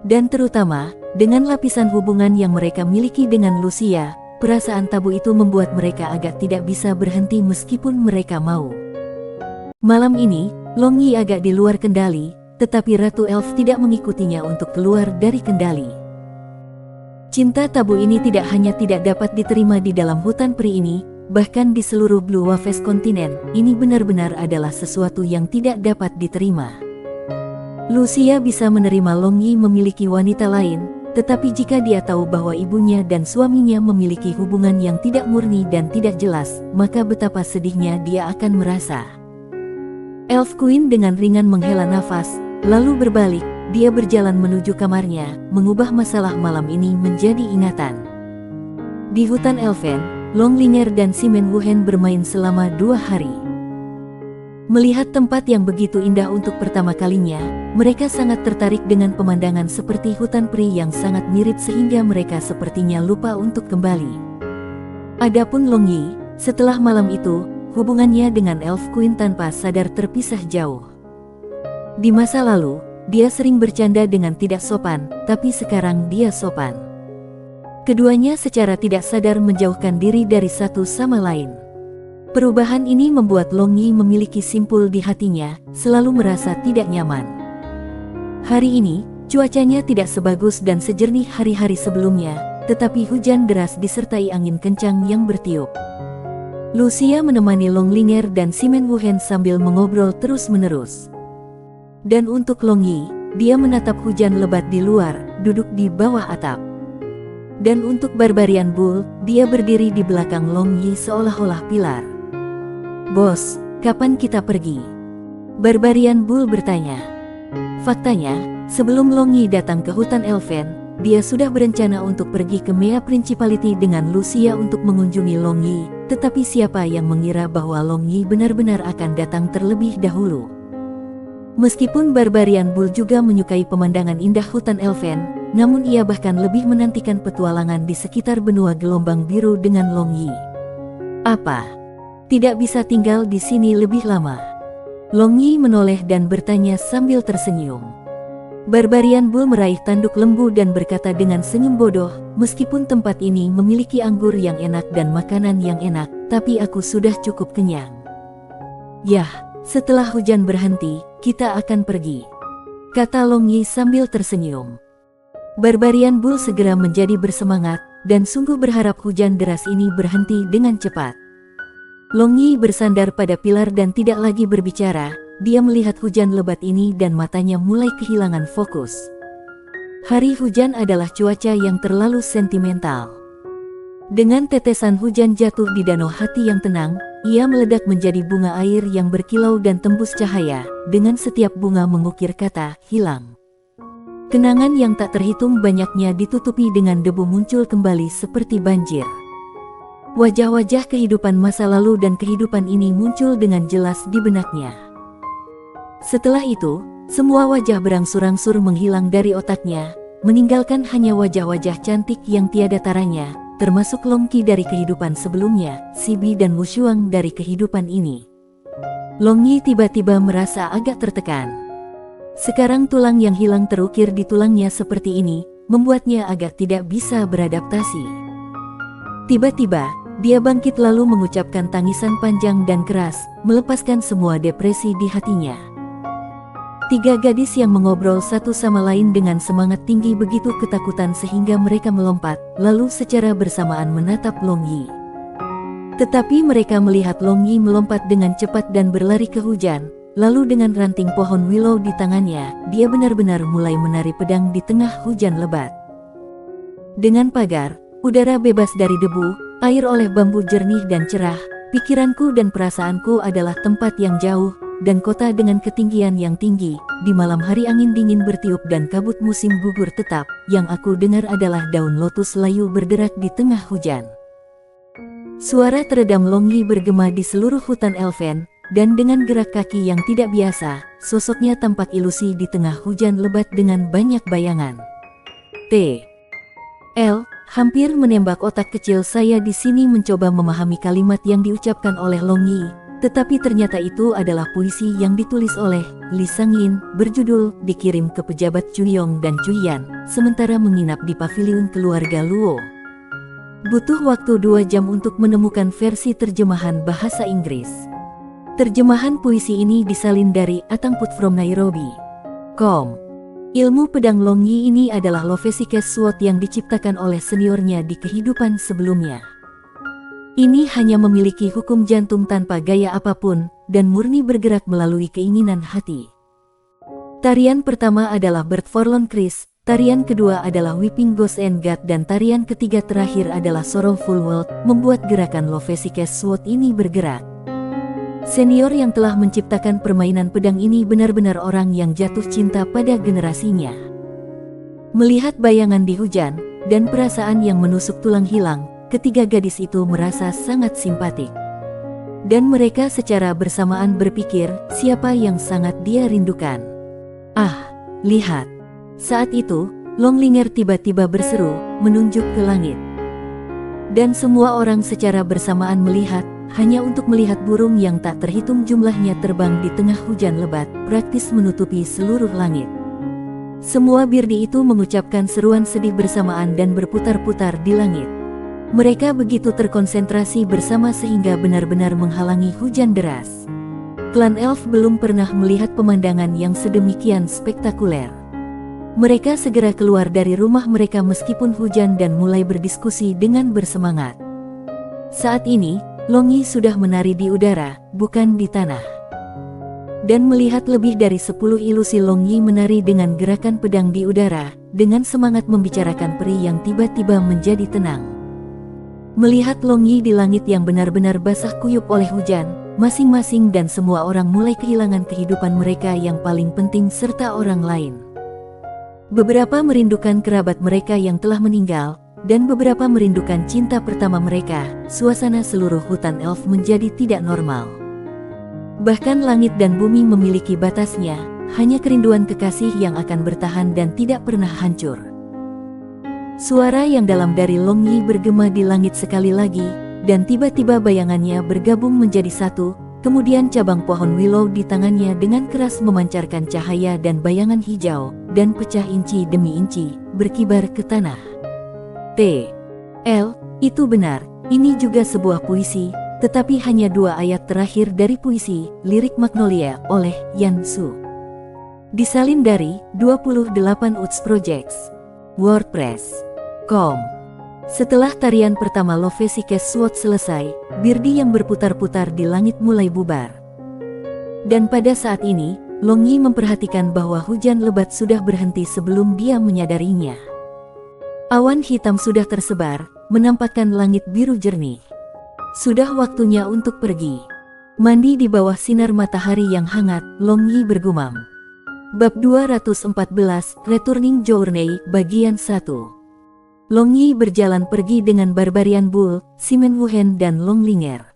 Dan terutama, dengan lapisan hubungan yang mereka miliki dengan Lucia, perasaan tabu itu membuat mereka agak tidak bisa berhenti meskipun mereka mau. Malam ini, Long Yi agak di luar kendali, tetapi Ratu Elf tidak mengikutinya untuk keluar dari kendali. Cinta tabu ini tidak hanya tidak dapat diterima di dalam hutan peri ini, bahkan di seluruh Blue Waves kontinen, ini benar-benar adalah sesuatu yang tidak dapat diterima. Lucia bisa menerima Long Yi memiliki wanita lain, tetapi jika dia tahu bahwa ibunya dan suaminya memiliki hubungan yang tidak murni dan tidak jelas, maka betapa sedihnya dia akan merasa. Elf Queen dengan ringan menghela nafas, lalu berbalik, dia berjalan menuju kamarnya, mengubah masalah malam ini menjadi ingatan. Di hutan Elfen, Long Ling'er dan Simen Wuhen bermain selama 2 hari. Melihat tempat yang begitu indah untuk pertama kalinya, mereka sangat tertarik dengan pemandangan seperti hutan peri yang sangat mirip sehingga mereka sepertinya lupa untuk kembali. Adapun Long Yi, setelah malam itu, hubungannya dengan Elf Queen tanpa sadar terpisah jauh. Di masa lalu, dia sering bercanda dengan tidak sopan, tapi sekarang dia sopan. Keduanya secara tidak sadar menjauhkan diri dari satu sama lain. Perubahan ini membuat Long Yi memiliki simpul di hatinya, selalu merasa tidak nyaman. Hari ini, cuacanya tidak sebagus dan sejernih hari-hari sebelumnya, tetapi hujan deras disertai angin kencang yang bertiup. Lucia menemani Long Ling'er dan Simen Wuhen sambil mengobrol terus-menerus. Dan untuk Long Yi, dia menatap hujan lebat di luar, duduk di bawah atap. Dan untuk Barbarian Bull, dia berdiri di belakang Long Yi seolah-olah pilar. "Bos, kapan kita pergi?" Barbarian Bull bertanya. Faktanya, sebelum Long Yi datang ke hutan Elfen, dia sudah berencana untuk pergi ke Mea Principality dengan Lucia untuk mengunjungi Long Yi, tetapi siapa yang mengira bahwa Long Yi benar-benar akan datang terlebih dahulu. Meskipun Barbarian Bull juga menyukai pemandangan indah hutan Elfen, namun ia bahkan lebih menantikan petualangan di sekitar benua gelombang biru dengan Long Yi. "Apa? Tidak bisa tinggal di sini lebih lama?" Long Yi menoleh dan bertanya sambil tersenyum. Barbarian Bull meraih tanduk lembu dan berkata dengan senyum bodoh, "Meskipun tempat ini memiliki anggur yang enak dan makanan yang enak, tapi aku sudah cukup kenyang. Yah, setelah hujan berhenti, kita akan pergi," kata Long Yi sambil tersenyum. Barbarian Bull segera menjadi bersemangat, dan sungguh berharap hujan deras ini berhenti dengan cepat. Long Yi bersandar pada pilar dan tidak lagi berbicara, dia melihat hujan lebat ini dan matanya mulai kehilangan fokus. Hari hujan adalah cuaca yang terlalu sentimental. Dengan tetesan hujan jatuh di danau hati yang tenang, ia meledak menjadi bunga air yang berkilau dan tembus cahaya, dengan setiap bunga mengukir kata, "hilang." Kenangan yang tak terhitung banyaknya ditutupi dengan debu muncul kembali seperti banjir. Wajah-wajah kehidupan masa lalu dan kehidupan ini muncul dengan jelas di benaknya. Setelah itu, semua wajah berangsur-angsur menghilang dari otaknya, meninggalkan hanya wajah-wajah cantik yang tiada taranya, termasuk Long Qi dari kehidupan sebelumnya, Sibi dan Wushuang dari kehidupan ini. Long Yi tiba-tiba merasa agak tertekan. Sekarang tulang yang hilang terukir di tulangnya seperti ini, membuatnya agak tidak bisa beradaptasi. Tiba-tiba, dia bangkit lalu mengucapkan tangisan panjang dan keras, melepaskan semua depresi di hatinya. 3 gadis yang mengobrol satu sama lain dengan semangat tinggi begitu ketakutan sehingga mereka melompat, lalu secara bersamaan menatap Long Yi. Tetapi mereka melihat Long Yi melompat dengan cepat dan berlari ke hujan, lalu dengan ranting pohon willow di tangannya, dia benar-benar mulai menari pedang di tengah hujan lebat. Dengan pagar, udara bebas dari debu, air oleh bambu jernih dan cerah, pikiranku dan perasaanku adalah tempat yang jauh, dan kota dengan ketinggian yang tinggi, di malam hari angin dingin bertiup dan kabut musim gugur tetap, yang aku dengar adalah daun lotus layu berderak di tengah hujan. Suara teredam Long Yi bergema di seluruh hutan Elfen, dan dengan gerak kaki yang tidak biasa, sosoknya tampak ilusi di tengah hujan lebat dengan banyak bayangan. Hampir menembak otak kecil saya di sini mencoba memahami kalimat yang diucapkan oleh Long Yi, tetapi ternyata itu adalah puisi yang ditulis oleh Li Sangyin, berjudul "Dikirim ke pejabat Chuyong dan Chuyan, sementara menginap di paviliun keluarga Luo." Butuh waktu 2 jam untuk menemukan versi terjemahan bahasa Inggris. Terjemahan puisi ini disalin dari atangputfromnairobi.com. Ilmu pedang Long Yi ini adalah Lovesick's Sword yang diciptakan oleh seniornya di kehidupan sebelumnya. Ini hanya memiliki hukum jantung tanpa gaya apapun, dan murni bergerak melalui keinginan hati. Tarian pertama adalah Bird Forlorn Kiss, tarian kedua adalah Weeping Ghost and God, dan tarian ketiga terakhir adalah Sorrowful World, membuat gerakan Lovesick's Sword ini bergerak. Senior yang telah menciptakan permainan pedang ini benar-benar orang yang jatuh cinta pada generasinya. Melihat bayangan di hujan, dan perasaan yang menusuk tulang hilang, ketiga gadis itu merasa sangat simpatik. Dan mereka secara bersamaan berpikir, siapa yang sangat dia rindukan. Ah, lihat. Saat itu, Longlinger tiba-tiba berseru, menunjuk ke langit. Dan semua orang secara bersamaan melihat, hanya untuk melihat burung yang tak terhitung jumlahnya terbang di tengah hujan lebat, praktis menutupi seluruh langit. Semua birdi itu mengucapkan seruan sedih bersamaan dan berputar-putar di langit. Mereka begitu terkonsentrasi bersama sehingga benar-benar menghalangi hujan deras. Klan Elf belum pernah melihat pemandangan yang sedemikian spektakuler. Mereka segera keluar dari rumah mereka meskipun hujan dan mulai berdiskusi dengan bersemangat. Saat ini, Long Yi sudah menari di udara, bukan di tanah. Dan melihat lebih dari 10 ilusi Long Yi menari dengan gerakan pedang di udara, dengan semangat membicarakan peri yang tiba-tiba menjadi tenang. Melihat Long Yi di langit yang benar-benar basah kuyup oleh hujan, masing-masing dan semua orang mulai kehilangan kehidupan mereka yang paling penting serta orang lain. Beberapa merindukan kerabat mereka yang telah meninggal, dan beberapa merindukan cinta pertama mereka. Suasana seluruh hutan elf menjadi tidak normal. Bahkan langit dan bumi memiliki batasnya, hanya kerinduan kekasih yang akan bertahan dan tidak pernah hancur. Suara yang dalam dari Long Yi bergema di langit sekali lagi, dan tiba-tiba bayangannya bergabung menjadi satu, kemudian cabang pohon willow di tangannya dengan keras memancarkan cahaya dan bayangan hijau, dan pecah inci demi inci, berkibar ke tanah. Itu benar, ini juga sebuah puisi, tetapi hanya 2 ayat terakhir dari puisi, Lirik Magnolia, oleh Yan Su. Disalin dari 28 Uts Projects. WordPress.com. Setelah tarian pertama Lovesick's Sword selesai, birdi yang berputar-putar di langit mulai bubar. Dan pada saat ini, Long Yi memperhatikan bahwa hujan lebat sudah berhenti sebelum dia menyadarinya. Awan hitam sudah tersebar, menampakkan langit biru jernih. Sudah waktunya untuk pergi. Mandi di bawah sinar matahari yang hangat, Long Yi bergumam. Bab 214, Returning Journey, Bagian 1. Long Yi berjalan pergi dengan Barbarian Bull, Simen Wuhen dan Longlinger.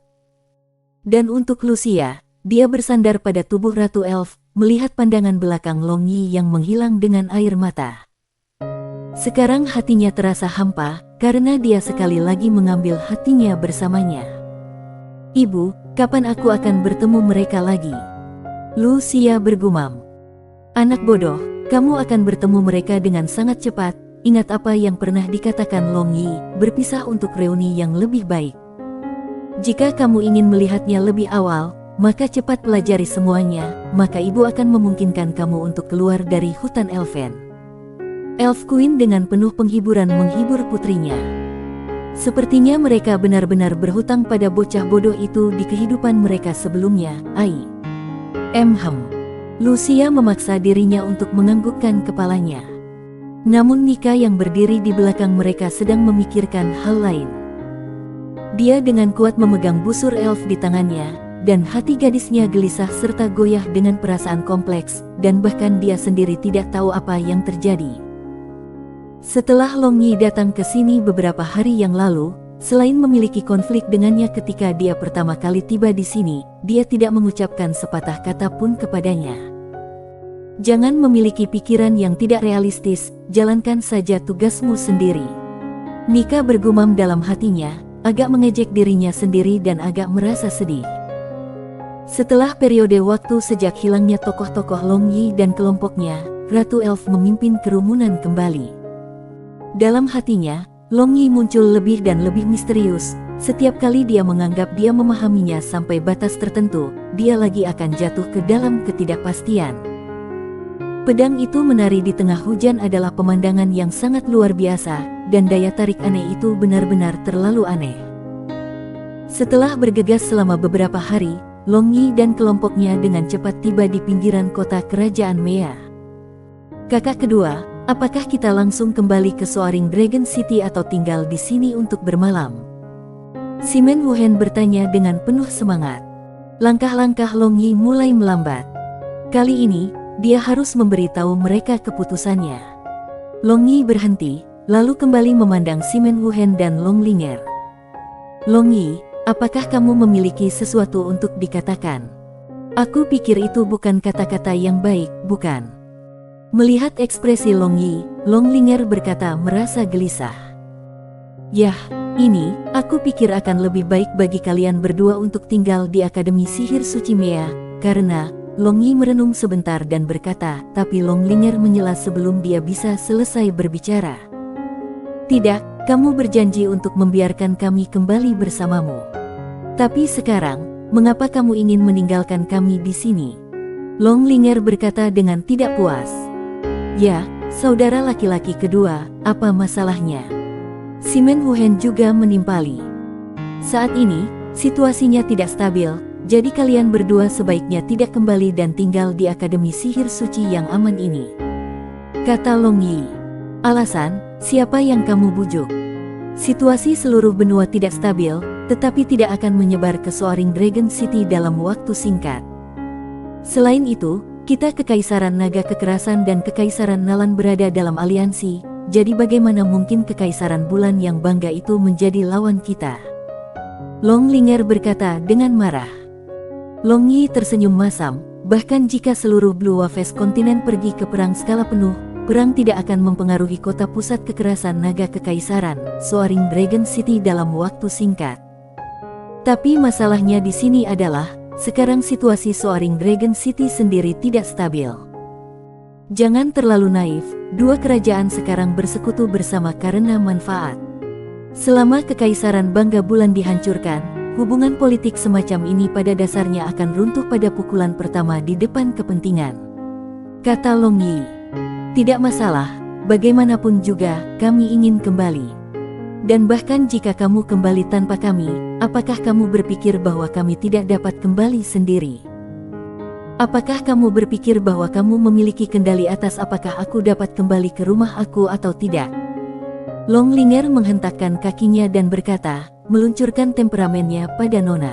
Dan untuk Lucia, dia bersandar pada tubuh Ratu Elf, melihat pandangan belakang Long Yi yang menghilang dengan air mata. Sekarang hatinya terasa hampa, karena dia sekali lagi mengambil hatinya bersamanya. Ibu, kapan aku akan bertemu mereka lagi? Lucia bergumam. Anak bodoh, kamu akan bertemu mereka dengan sangat cepat. Ingat apa yang pernah dikatakan Long Yi, berpisah untuk reuni yang lebih baik. Jika kamu ingin melihatnya lebih awal, maka cepat pelajari semuanya, maka ibu akan memungkinkan kamu untuk keluar dari hutan Elfen. Elf Queen dengan penuh penghiburan menghibur putrinya. Sepertinya mereka benar-benar berhutang pada bocah bodoh itu di kehidupan mereka sebelumnya. Lucia memaksa dirinya untuk menganggukkan kepalanya. Namun Nika yang berdiri di belakang mereka sedang memikirkan hal lain. Dia dengan kuat memegang busur elf di tangannya, dan hati gadisnya gelisah serta goyah dengan perasaan kompleks, dan bahkan dia sendiri tidak tahu apa yang terjadi. Setelah Long Yi datang ke sini beberapa hari yang lalu, selain memiliki konflik dengannya ketika dia pertama kali tiba di sini, dia tidak mengucapkan sepatah kata pun kepadanya. Jangan memiliki pikiran yang tidak realistis, jalankan saja tugasmu sendiri. Nika bergumam dalam hatinya, agak mengejek dirinya sendiri dan agak merasa sedih. Setelah periode waktu sejak hilangnya tokoh-tokoh Long Yi dan kelompoknya, Ratu Elf memimpin kerumunan kembali. Dalam hatinya, Long Yi muncul lebih dan lebih misterius. Setiap kali dia menganggap dia memahaminya sampai batas tertentu, dia lagi akan jatuh ke dalam ketidakpastian. Pedang itu menari di tengah hujan adalah pemandangan yang sangat luar biasa, dan daya tarik aneh itu benar-benar terlalu aneh. Setelah bergegas selama beberapa hari, Long Yi dan kelompoknya dengan cepat tiba di pinggiran kota kerajaan Mea. Kakak kedua, apakah kita langsung kembali ke Soaring Dragon City atau tinggal di sini untuk bermalam? Simen Wuhen bertanya dengan penuh semangat. Langkah-langkah Long Yi mulai melambat. Kali ini, dia harus memberitahu mereka keputusannya. Long Yi berhenti, lalu kembali memandang Simen Wuhen dan Long Linger. Long Yi, apakah kamu memiliki sesuatu untuk dikatakan? Aku pikir itu bukan kata-kata yang baik, bukan? Melihat ekspresi Long Yi, Long Linger berkata merasa gelisah. Yah, ini, aku pikir akan lebih baik bagi kalian berdua untuk tinggal di Akademi Sihir Suci Mea, karena... Long Yi merenung sebentar dan berkata, tapi Long Linger menyela sebelum dia bisa selesai berbicara. Tidak, kamu berjanji untuk membiarkan kami kembali bersamamu. Tapi sekarang, mengapa kamu ingin meninggalkan kami di sini? Long Linger berkata dengan tidak puas. Ya, saudara laki-laki kedua, apa masalahnya? Simen Wuhen juga menimpali. Saat ini, situasinya tidak stabil. Jadi kalian berdua sebaiknya tidak kembali dan tinggal di Akademi Sihir Suci yang aman ini. Kata Long Yi. Alasan, siapa yang kamu bujuk? Situasi seluruh benua tidak stabil, tetapi tidak akan menyebar ke Soaring Dragon City dalam waktu singkat. Selain itu, kita Kekaisaran Naga Kekerasan dan Kekaisaran Nalan berada dalam aliansi, jadi bagaimana mungkin Kekaisaran Bulan yang bangga itu menjadi lawan kita? Long Linger berkata dengan marah. Long Yi tersenyum masam, bahkan jika seluruh Blue Waves kontinen pergi ke perang skala penuh, perang tidak akan mempengaruhi kota pusat kekerasan naga kekaisaran, Soaring Dragon City dalam waktu singkat. Tapi masalahnya di sini adalah, sekarang situasi Soaring Dragon City sendiri tidak stabil. Jangan terlalu naif, dua kerajaan sekarang bersekutu bersama karena manfaat. Selama Kekaisaran Bangga Bulan dihancurkan, hubungan politik semacam ini pada dasarnya akan runtuh pada pukulan pertama di depan kepentingan. Kata Long Yi. Tidak masalah, bagaimanapun juga, kami ingin kembali. Dan bahkan jika kamu kembali tanpa kami, apakah kamu berpikir bahwa kami tidak dapat kembali sendiri? Apakah kamu berpikir bahwa kamu memiliki kendali atas apakah aku dapat kembali ke rumah aku atau tidak? Long Linger menghentakkan kakinya dan berkata, meluncurkan temperamennya pada Nona.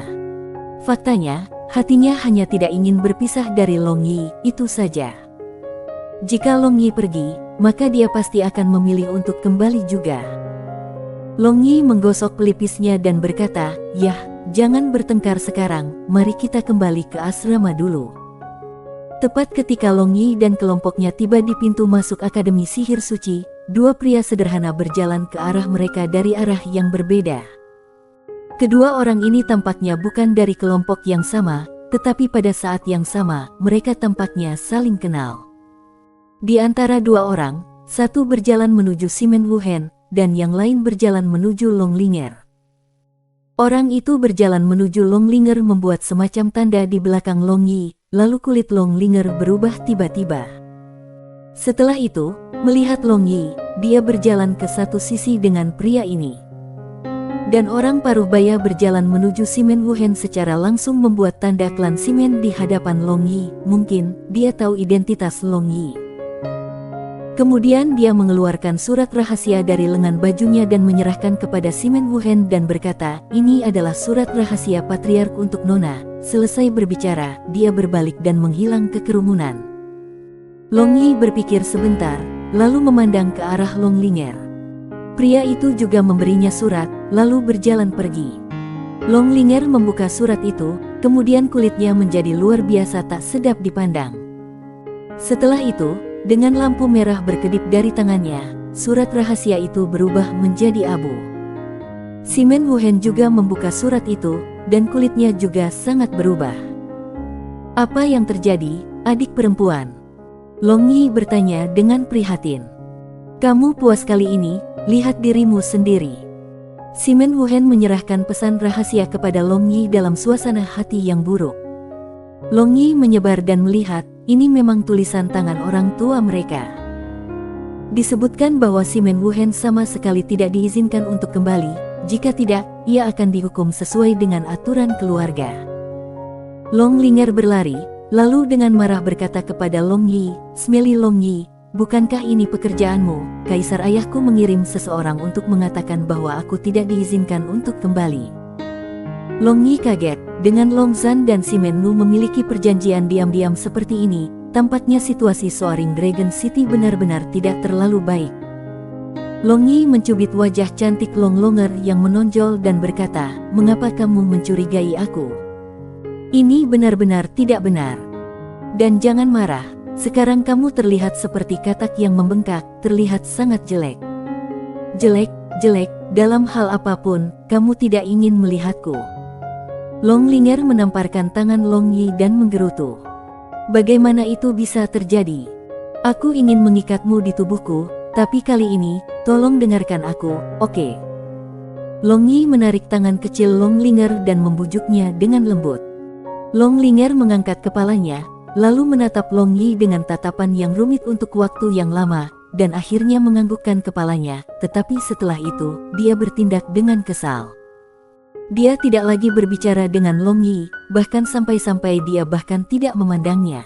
Faktanya, hatinya hanya tidak ingin berpisah dari Long Yi, itu saja. Jika Long Yi pergi, maka dia pasti akan memilih untuk kembali juga. Long Yi menggosok pelipisnya dan berkata, yah, jangan bertengkar sekarang, mari kita kembali ke asrama dulu. Tepat ketika Long Yi dan kelompoknya tiba di pintu masuk Akademi Sihir Suci, dua pria sederhana berjalan ke arah mereka dari arah yang berbeda. Kedua orang ini tampaknya bukan dari kelompok yang sama, tetapi pada saat yang sama, mereka tampaknya saling kenal. Di antara dua orang, satu berjalan menuju Simen Wuhen, dan yang lain berjalan menuju Long Linger. Orang itu berjalan menuju Long Linger membuat semacam tanda di belakang Long Yi, lalu kulit Long Linger berubah tiba-tiba. Setelah itu, melihat Long Yi, dia berjalan ke satu sisi dengan pria ini. Dan orang paruh baya berjalan menuju Simen Wuhen secara langsung membuat tanda klan Simen di hadapan Long Yi. Mungkin, dia tahu identitas Long Yi. Kemudian dia mengeluarkan surat rahasia dari lengan bajunya dan menyerahkan kepada Simen Wuhen dan berkata, ini adalah surat rahasia Patriark untuk Nona. Selesai berbicara, dia berbalik dan menghilang ke kerumunan. Long Yi berpikir sebentar, lalu memandang ke arah Long Linger. Pria itu juga memberinya surat, lalu berjalan pergi. Long Linger membuka surat itu, kemudian kulitnya menjadi luar biasa tak sedap dipandang. Setelah itu, dengan lampu merah berkedip dari tangannya, surat rahasia itu berubah menjadi abu. Simen Wuhen juga membuka surat itu, dan kulitnya juga sangat berubah. Apa yang terjadi, adik perempuan? Long Yi bertanya dengan prihatin. Kamu puas kali ini, lihat dirimu sendiri. Simen Wuhen menyerahkan pesan rahasia kepada Long Yi dalam suasana hati yang buruk. Long Yi menyebar dan melihat, ini memang tulisan tangan orang tua mereka. Disebutkan bahwa si Men Wuhan sama sekali tidak diizinkan untuk kembali, jika tidak, ia akan dihukum sesuai dengan aturan keluarga. Long Linger berlari, lalu dengan marah berkata kepada Long Yi, "Smelly Long Yi, bukankah ini pekerjaanmu? Kaisar ayahku mengirim seseorang untuk mengatakan bahwa aku tidak diizinkan untuk kembali." Long Yi kaget, dengan Long Zhan dan si Men Nu memiliki perjanjian diam-diam seperti ini, tampaknya situasi Soaring Dragon City benar-benar tidak terlalu baik. Long Yi mencubit wajah cantik Long Longer yang menonjol dan berkata, "Mengapa kamu mencurigai aku? Ini benar-benar tidak benar. Dan jangan marah, sekarang kamu terlihat seperti katak yang membengkak, terlihat sangat jelek. Jelek, dalam hal apapun, kamu tidak ingin melihatku." Long Linger menamparkan tangan Long Yi dan menggerutu. "Bagaimana itu bisa terjadi? Aku ingin mengikatmu di tubuhku, tapi kali ini, tolong dengarkan aku, oke?" Long Yi menarik tangan kecil Long Linger dan membujuknya dengan lembut. Long Linger mengangkat kepalanya, lalu menatap Long Yi dengan tatapan yang rumit untuk waktu yang lama, dan akhirnya menganggukkan kepalanya, tetapi setelah itu, dia bertindak dengan kesal. Dia tidak lagi berbicara dengan Long Yi, bahkan sampai-sampai dia bahkan tidak memandangnya.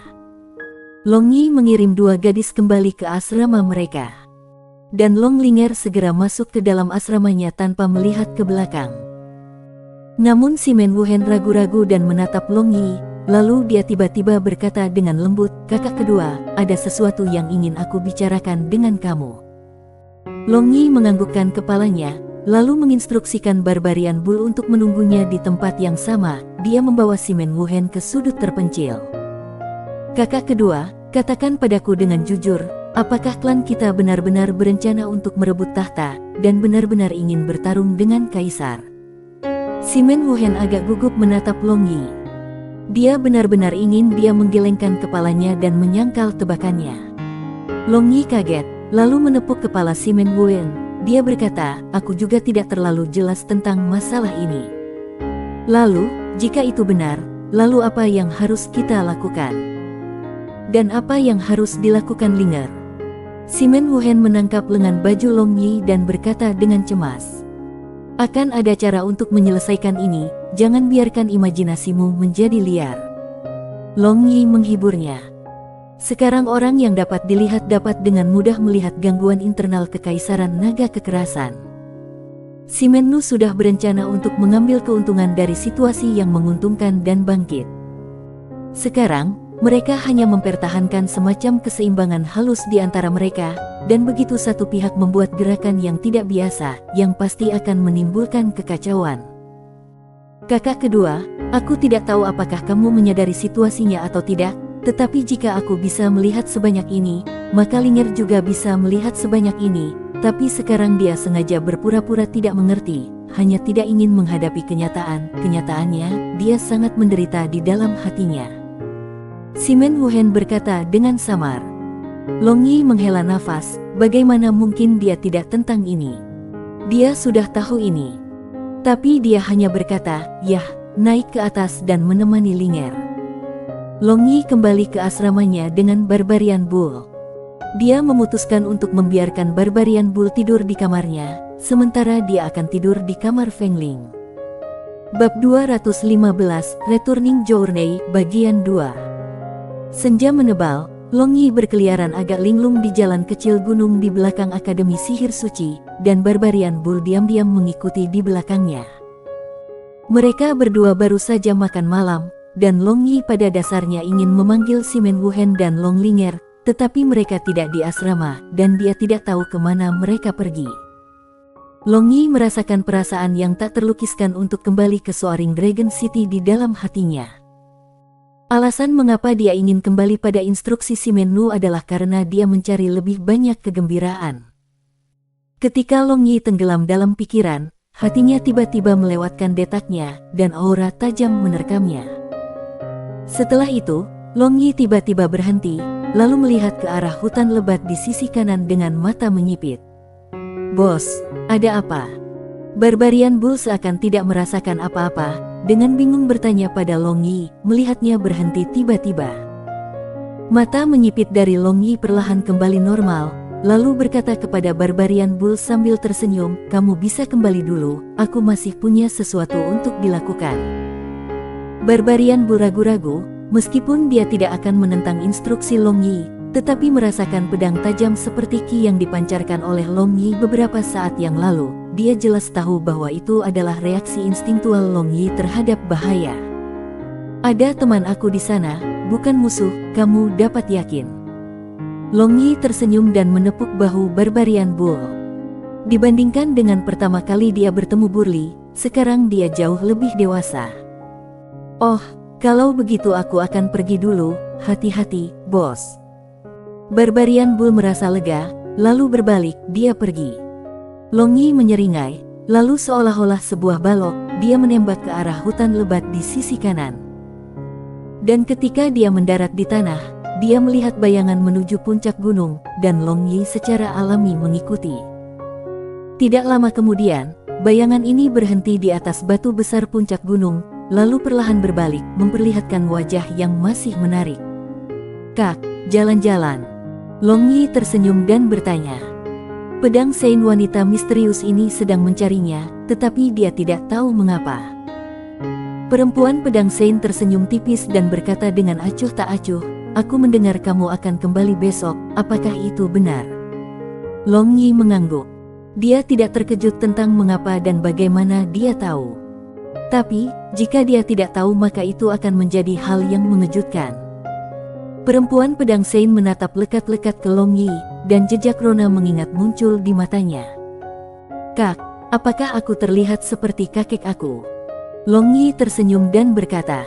Long Yi mengirim dua gadis kembali ke asrama mereka. Dan Long Linger segera masuk ke dalam asramanya tanpa melihat ke belakang. Namun si Men Wuhan ragu-ragu dan menatap Long Yi, lalu dia tiba-tiba berkata dengan lembut, "Kakak kedua, ada sesuatu yang ingin aku bicarakan dengan kamu." Long Yi menganggukkan kepalanya, lalu menginstruksikan Barbarian Bull untuk menunggunya di tempat yang sama. Dia membawa si Men Wuhan ke sudut terpencil. "Kakak kedua, katakan padaku dengan jujur, apakah klan kita benar-benar berencana untuk merebut tahta, dan benar-benar ingin bertarung dengan Kaisar?" Si Men Wuhan agak gugup menatap Long Yi. Dia benar-benar ingin dia menggelengkan kepalanya dan menyangkal tebakannya. Long Yi kaget, lalu menepuk kepala si Men Wuhan. Dia berkata, "Aku juga tidak terlalu jelas tentang masalah ini." "Lalu, jika itu benar, lalu apa yang harus kita lakukan? Dan apa yang harus dilakukan Linger?" Si Men Wuhan menangkap lengan baju Long Yi dan berkata dengan cemas, "Akan ada cara untuk menyelesaikan ini, jangan biarkan imajinasimu menjadi liar." Long Yi menghiburnya. "Sekarang orang yang dapat dilihat dapat dengan mudah melihat gangguan internal kekaisaran naga kekerasan. Si Men Nu sudah berencana untuk mengambil keuntungan dari situasi yang menguntungkan dan bangkit. Sekarang, mereka hanya mempertahankan semacam keseimbangan halus di antara mereka, dan begitu satu pihak membuat gerakan yang tidak biasa, yang pasti akan menimbulkan kekacauan. Kakak kedua, aku tidak tahu apakah kamu menyadari situasinya atau tidak, tetapi jika aku bisa melihat sebanyak ini, maka Linger juga bisa melihat sebanyak ini, tapi sekarang dia sengaja berpura-pura tidak mengerti, hanya tidak ingin menghadapi kenyataan. Kenyataannya, dia sangat menderita di dalam hatinya." Si Men Wuhan berkata dengan samar. Long Yi menghela nafas, bagaimana mungkin dia tidak tentang ini? Dia sudah tahu ini. Tapi dia hanya berkata, "Yah," naik ke atas dan menemani Linger. Long Yi kembali ke asramanya dengan Barbarian Bull. Dia memutuskan untuk membiarkan Barbarian Bull tidur di kamarnya, sementara dia akan tidur di kamar Feng Ling. Bab 215, Returning Journey, Bagian 2. Senja menebal, Long Yi berkeliaran agak linglung di jalan kecil gunung di belakang Akademi Sihir Suci, dan Barbarian Bull diam-diam mengikuti di belakangnya. Mereka berdua baru saja makan malam, dan Long Yi pada dasarnya ingin memanggil si Men Wuhan dan Long Linger, tetapi mereka tidak di asrama, dan dia tidak tahu kemana mereka pergi. Long Yi merasakan perasaan yang tak terlukiskan untuk kembali ke Soaring Dragon City di dalam hatinya. Alasan mengapa dia ingin kembali pada instruksi si Men Nu adalah karena dia mencari lebih banyak kegembiraan. Ketika Long Yi tenggelam dalam pikiran, hatinya tiba-tiba melewatkan detaknya, dan aura tajam menerkamnya. Setelah itu, Long Yi tiba-tiba berhenti, lalu melihat ke arah hutan lebat di sisi kanan dengan mata menyipit. "Bos, ada apa?" Barbarian Bull seakan tidak merasakan apa-apa, dengan bingung bertanya pada Long Yi, melihatnya berhenti tiba-tiba. Mata menyipit dari Long Yi perlahan kembali normal, lalu berkata kepada Barbarian Bull sambil tersenyum, "Kamu bisa kembali dulu, aku masih punya sesuatu untuk dilakukan." Barbarian Bull ragu-ragu, meskipun dia tidak akan menentang instruksi Long Yi, tetapi merasakan pedang tajam seperti ki yang dipancarkan oleh Long Yi beberapa saat yang lalu. Dia jelas tahu bahwa itu adalah reaksi instingtual Long Yi terhadap bahaya. "Ada teman aku di sana, bukan musuh, kamu dapat yakin." Long Yi tersenyum dan menepuk bahu Barbarian Bull. Dibandingkan dengan pertama kali dia bertemu Burly, sekarang dia jauh lebih dewasa. "Oh, kalau begitu aku akan pergi dulu, hati-hati, bos." Barbarian Bull merasa lega, lalu berbalik, dia pergi. Long Yi menyeringai, lalu seolah-olah sebuah balok, dia menembak ke arah hutan lebat di sisi kanan. Dan ketika dia mendarat di tanah, dia melihat bayangan menuju puncak gunung, dan Long Yi secara alami mengikuti. Tidak lama kemudian, bayangan ini berhenti di atas batu besar puncak gunung, lalu perlahan berbalik, memperlihatkan wajah yang masih menarik. "Kak, jalan-jalan." Long Yi tersenyum dan bertanya. Pedang Sein wanita misterius ini sedang mencarinya, tetapi dia tidak tahu mengapa. Perempuan pedang Sein tersenyum tipis dan berkata dengan acuh tak acuh, "Aku mendengar kamu akan kembali besok, apakah itu benar?" Long Yi mengangguk. Dia tidak terkejut tentang mengapa dan bagaimana dia tahu. Tapi, jika dia tidak tahu maka itu akan menjadi hal yang mengejutkan. Perempuan pedang Sein menatap lekat-lekat ke Long Yi, dan jejak rona mengingat muncul di matanya. "Kak, apakah aku terlihat seperti kakek aku?" Long Yi tersenyum dan berkata.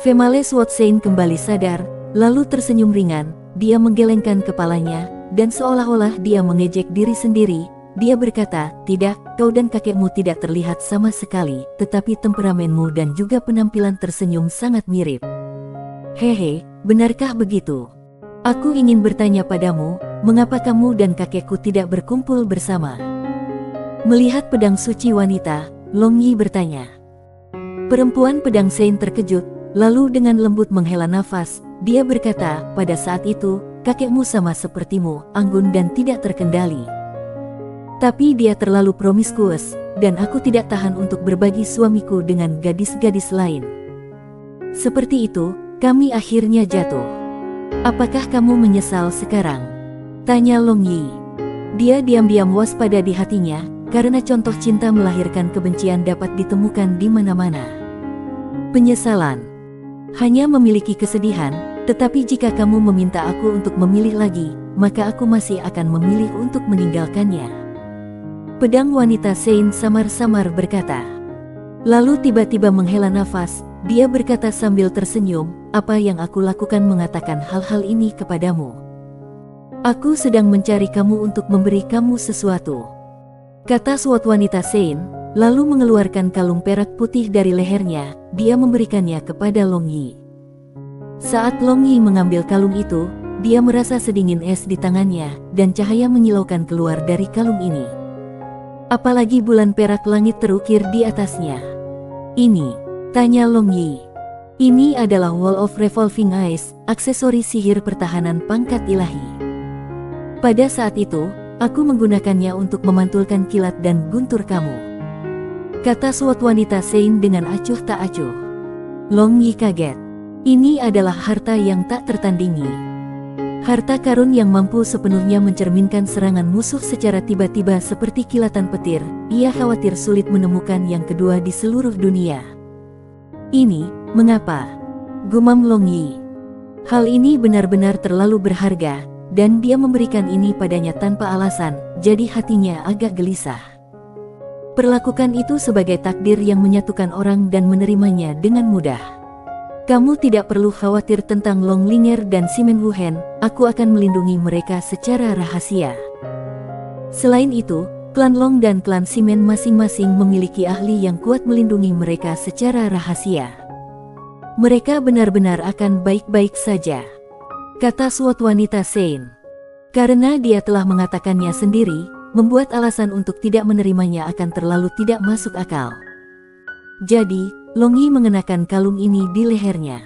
Female Sword Sein kembali sadar, lalu tersenyum ringan, dia menggelengkan kepalanya, dan seolah-olah dia mengejek diri sendiri. Dia berkata, "Tidak, kau dan kakekmu tidak terlihat sama sekali, tetapi temperamenmu dan juga penampilan tersenyum sangat mirip." "Hehe, benarkah begitu? Aku ingin bertanya padamu, mengapa kamu dan kakekku tidak berkumpul bersama?" Melihat pedang suci wanita, Long Yi bertanya. Perempuan pedang Sein terkejut, lalu dengan lembut menghela nafas, dia berkata, "Pada saat itu, kakekmu sama sepertimu, anggun dan tidak terkendali. Tapi dia terlalu promiskuus, dan aku tidak tahan untuk berbagi suamiku dengan gadis-gadis lain. Seperti itu, kami akhirnya jatuh. Apakah kamu menyesal sekarang?" tanya Long Yi. Dia diam-diam waspada di hatinya, karena contoh cinta melahirkan kebencian dapat ditemukan di mana-mana. Penyesalan hanya memiliki kesedihan, tetapi jika kamu meminta aku untuk memilih lagi, maka aku masih akan memilih untuk meninggalkannya. Pedang wanita Sein samar-samar berkata. Lalu tiba-tiba menghela nafas, dia berkata sambil tersenyum, "Apa yang aku lakukan mengatakan hal-hal ini kepadamu? Aku sedang mencari kamu untuk memberi kamu sesuatu," kata suatu wanita Sein, lalu mengeluarkan kalung perak putih dari lehernya. Dia memberikannya kepada Long Yi. Saat Long Yi mengambil kalung itu, dia merasa sedingin es di tangannya, dan cahaya menyilaukan keluar dari kalung ini. Apalagi bulan perak langit terukir di atasnya. "Ini?" tanya Long Yi. "Ini adalah Wall of Revolving Eyes, aksesoris sihir pertahanan pangkat ilahi. Pada saat itu, aku menggunakannya untuk memantulkan kilat dan guntur kamu," kata suatu wanita Sein dengan acuh tak acuh. Long Yi kaget. Ini adalah harta yang tak tertandingi. Harta karun yang mampu sepenuhnya mencerminkan serangan musuh secara tiba-tiba seperti kilatan petir. Ia khawatir sulit menemukan yang kedua di seluruh dunia. "Ini, mengapa?" gumam Long Yi. Hal ini benar-benar terlalu berharga, dan dia memberikan ini padanya tanpa alasan, jadi hatinya agak gelisah. Perlakukan itu sebagai takdir yang menyatukan orang dan menerimanya dengan mudah. "Kamu tidak perlu khawatir tentang Long Ling'er dan Simen Wuhen, aku akan melindungi mereka secara rahasia. Selain itu, klan Long dan klan Simen masing-masing memiliki ahli yang kuat melindungi mereka secara rahasia. Mereka benar-benar akan baik-baik saja," kata suatu wanita Sein. Karena dia telah mengatakannya sendiri, membuat alasan untuk tidak menerimanya akan terlalu tidak masuk akal. Jadi, Long Yi mengenakan kalung ini di lehernya.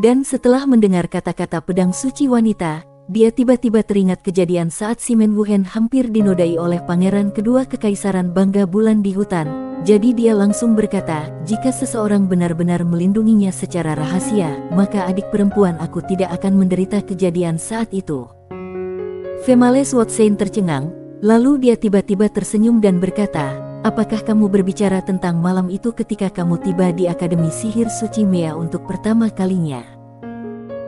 Dan setelah mendengar kata-kata pedang suci wanita, dia tiba-tiba teringat kejadian saat Simen Wuhen hampir dinodai oleh pangeran kedua kekaisaran Bangga Bulan di hutan. Jadi dia langsung berkata, jika seseorang benar-benar melindunginya secara rahasia, maka adik perempuan aku tidak akan menderita kejadian saat itu. Female Swatsain tercengang, lalu dia tiba-tiba tersenyum dan berkata, apakah kamu berbicara tentang malam itu ketika kamu tiba di Akademi Sihir Suci Mea untuk pertama kalinya?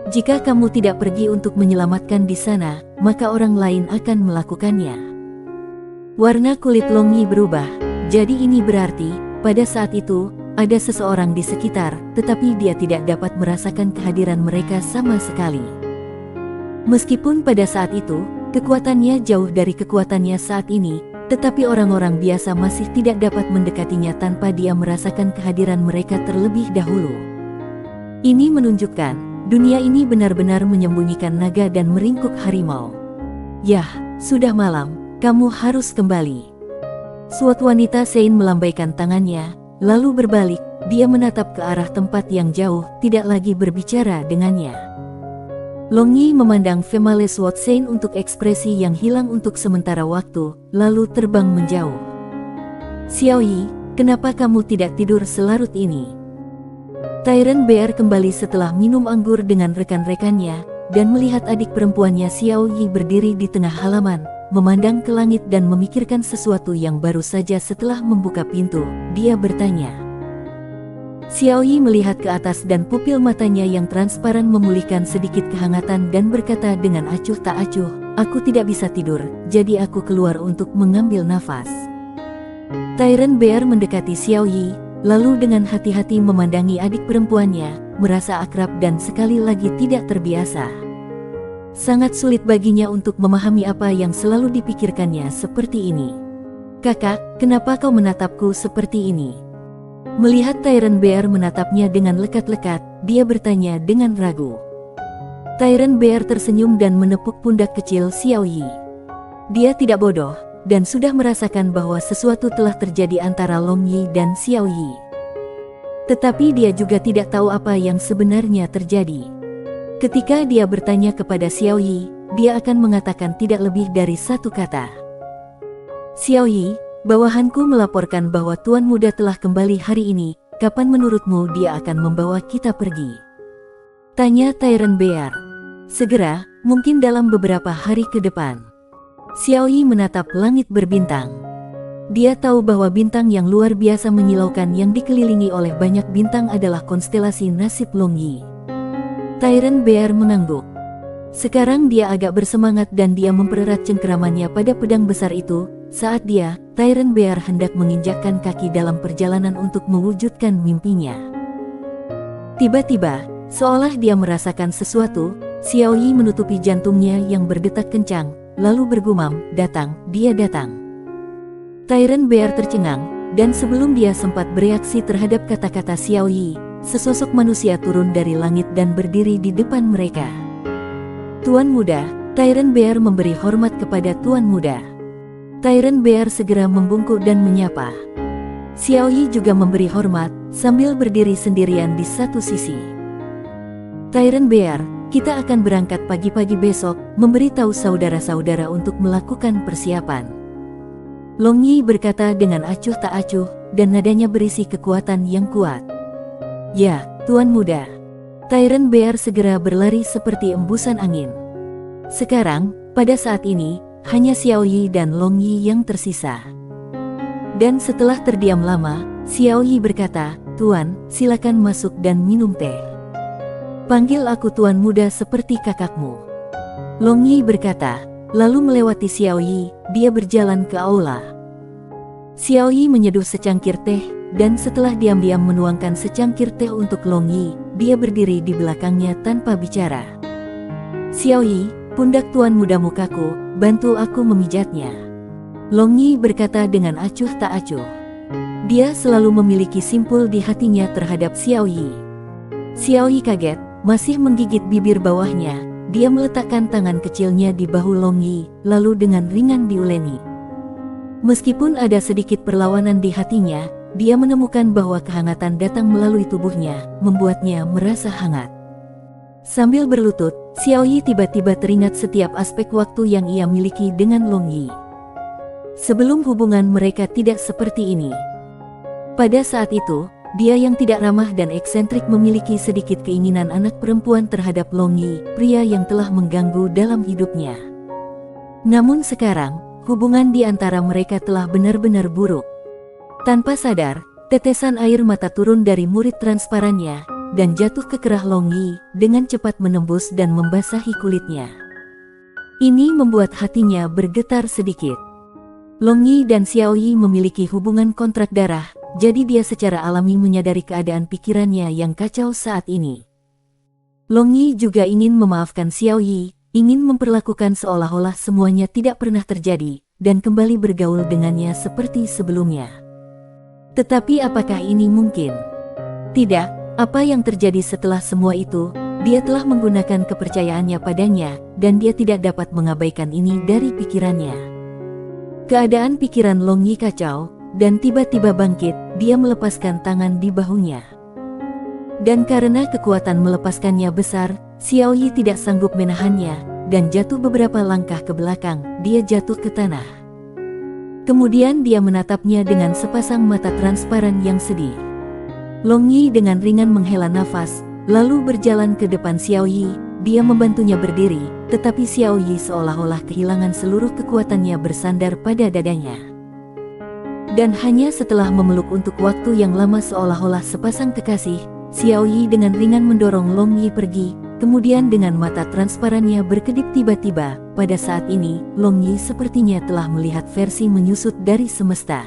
Jika kamu tidak pergi untuk menyelamatkan di sana, maka orang lain akan melakukannya. Warna kulit Long Yi berubah. Jadi ini berarti, pada saat itu, ada seseorang di sekitar, tetapi dia tidak dapat merasakan kehadiran mereka sama sekali. Meskipun pada saat itu, kekuatannya jauh dari kekuatannya saat ini, tetapi orang-orang biasa masih tidak dapat mendekatinya tanpa dia merasakan kehadiran mereka terlebih dahulu. Ini menunjukkan, dunia ini benar-benar menyembunyikan naga dan meringkuk harimau. Yah, sudah malam, kamu harus kembali. Suatu wanita Sein melambaikan tangannya, lalu berbalik, dia menatap ke arah tempat yang jauh, tidak lagi berbicara dengannya. Long Yi memandang Female Swatsain untuk ekspresi yang hilang untuk sementara waktu, lalu terbang menjauh. Xiao Yi, kenapa kamu tidak tidur selarut ini? Tyrant Bear kembali setelah minum anggur dengan rekan-rekannya, dan melihat adik perempuannya Xiao Yi berdiri di tengah halaman, memandang ke langit dan memikirkan sesuatu yang baru saja setelah membuka pintu, dia bertanya. Xiao Yi melihat ke atas dan pupil matanya yang transparan memulihkan sedikit kehangatan dan berkata dengan acuh tak acuh, aku tidak bisa tidur, jadi aku keluar untuk mengambil nafas. Tyrant Bear mendekati Xiao Yi, lalu dengan hati-hati memandangi adik perempuannya, merasa akrab dan sekali lagi tidak terbiasa. Sangat sulit baginya untuk memahami apa yang selalu dipikirkannya seperti ini. Kakak, kenapa kau menatapku seperti ini? Melihat Tyrant Bear menatapnya dengan lekat-lekat, dia bertanya dengan ragu. Tyrant Bear tersenyum dan menepuk pundak kecil Xiao Yi. Dia tidak bodoh, dan sudah merasakan bahwa sesuatu telah terjadi antara Long Yi dan Xiao Yi. Tetapi dia juga tidak tahu apa yang sebenarnya terjadi. Ketika dia bertanya kepada Xiao Yi, dia akan mengatakan tidak lebih dari satu kata. Xiao Yi, bawahanku melaporkan bahwa Tuan Muda telah kembali hari ini, kapan menurutmu dia akan membawa kita pergi? Tanya Tyrant Bear. Segera, mungkin dalam beberapa hari ke depan. Xiao Yi menatap langit berbintang. Dia tahu bahwa bintang yang luar biasa menyilaukan yang dikelilingi oleh banyak bintang adalah konstelasi nasib Long Yi. Tyrant Bear mengangguk. Sekarang dia agak bersemangat dan dia mempererat cengkeramannya pada pedang besar itu, saat dia, Tyrant Bear hendak menginjakkan kaki dalam perjalanan untuk mewujudkan mimpinya. Tiba-tiba, seolah dia merasakan sesuatu, Xiao Yi menutupi jantungnya yang berdetak kencang, lalu bergumam, datang, dia datang. Tyrant Bear tercengang, dan sebelum dia sempat bereaksi terhadap kata-kata Xiao Yi, sesosok manusia turun dari langit dan berdiri di depan mereka. Tuan Muda, Tyrant Bear memberi hormat kepada Tuan Muda. Tyrant Bear segera membungkuk dan menyapa. Xiao Yi juga memberi hormat, sambil berdiri sendirian di satu sisi. Tyrant Bear, kita akan berangkat pagi-pagi besok, memberitahu saudara-saudara untuk melakukan persiapan. Long Yi berkata dengan acuh tak acuh, dan nadanya berisi kekuatan yang kuat. Ya, Tuan Muda. Tyrant Bear segera berlari seperti embusan angin. Sekarang, pada saat ini, hanya Xiao Yi dan Long Yi yang tersisa. Dan setelah terdiam lama, Xiao Yi berkata, Tuan, silakan masuk dan minum teh. Panggil aku Tuan Muda seperti kakakmu. Long Yi berkata, lalu melewati Xiao Yi, dia berjalan ke aula. Xiao Yi menyeduh secangkir teh, dan setelah diam-diam menuangkan secangkir teh untuk Long Yi, dia berdiri di belakangnya tanpa bicara. Xiao Yi, pundak Tuan Muda mukaku, bantu aku memijatnya. Long Yi berkata dengan acuh tak acuh. Dia selalu memiliki simpul di hatinya terhadap Xiao Yi. Xiao Yi kaget, masih menggigit bibir bawahnya, dia meletakkan tangan kecilnya di bahu Long Yi, lalu dengan ringan diuleni. Meskipun ada sedikit perlawanan di hatinya, dia menemukan bahwa kehangatan datang melalui tubuhnya, membuatnya merasa hangat. Sambil berlutut, Xiaoyi tiba-tiba teringat setiap aspek waktu yang ia miliki dengan Long Yi. Sebelum hubungan mereka tidak seperti ini. Pada saat itu, dia yang tidak ramah dan eksentrik memiliki sedikit keinginan anak perempuan terhadap Long Yi, pria yang telah mengganggu dalam hidupnya. Namun sekarang, hubungan di antara mereka telah benar-benar buruk. Tanpa sadar, tetesan air mata turun dari murid transparannya dan jatuh ke kerah Long Yi dengan cepat menembus dan membasahi kulitnya. Ini membuat hatinya bergetar sedikit. Long Yi dan Xiaoyi memiliki hubungan kontrak darah, jadi dia secara alami menyadari keadaan pikirannya yang kacau saat ini. Long Yi juga ingin memaafkan Xiaoyi, ingin memperlakukan seolah-olah semuanya tidak pernah terjadi, dan kembali bergaul dengannya seperti sebelumnya. Tetapi apakah ini mungkin? Tidak. Apa yang terjadi setelah semua itu, dia telah menggunakan kepercayaannya padanya, dan dia tidak dapat mengabaikan ini dari pikirannya. Keadaan pikiran Long Yi kacau, dan tiba-tiba bangkit, dia melepaskan tangan di bahunya. Dan karena kekuatan melepaskannya besar, Xiaoyi tidak sanggup menahannya, dan jatuh beberapa langkah ke belakang, dia jatuh ke tanah. Kemudian dia menatapnya dengan sepasang mata transparan yang sedih. Long Yi dengan ringan menghela nafas, lalu berjalan ke depan Xiaoyi. Dia membantunya berdiri, tetapi Xiaoyi seolah-olah kehilangan seluruh kekuatannya bersandar pada dadanya. Dan hanya setelah memeluk untuk waktu yang lama seolah-olah sepasang kekasih, Xiaoyi dengan ringan mendorong Long Yi pergi, kemudian dengan mata transparannya berkedip tiba-tiba. Pada saat ini, Long Yi sepertinya telah melihat versi menyusut dari semesta.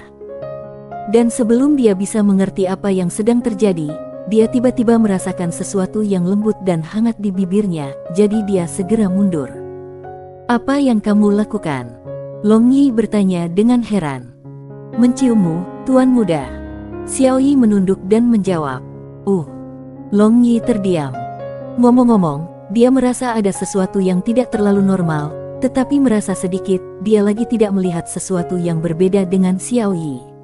Dan sebelum dia bisa mengerti apa yang sedang terjadi, dia tiba-tiba merasakan sesuatu yang lembut dan hangat di bibirnya, jadi dia segera mundur. "Apa yang kamu lakukan?" Long Yi bertanya dengan heran. "Menciummu, Tuan Muda." Xiaoyi menunduk dan menjawab. Long Yi terdiam. Ngomong-ngomong, dia merasa ada sesuatu yang tidak terlalu normal, tetapi merasa sedikit, dia lagi tidak melihat sesuatu yang berbeda dengan Xiaoyi.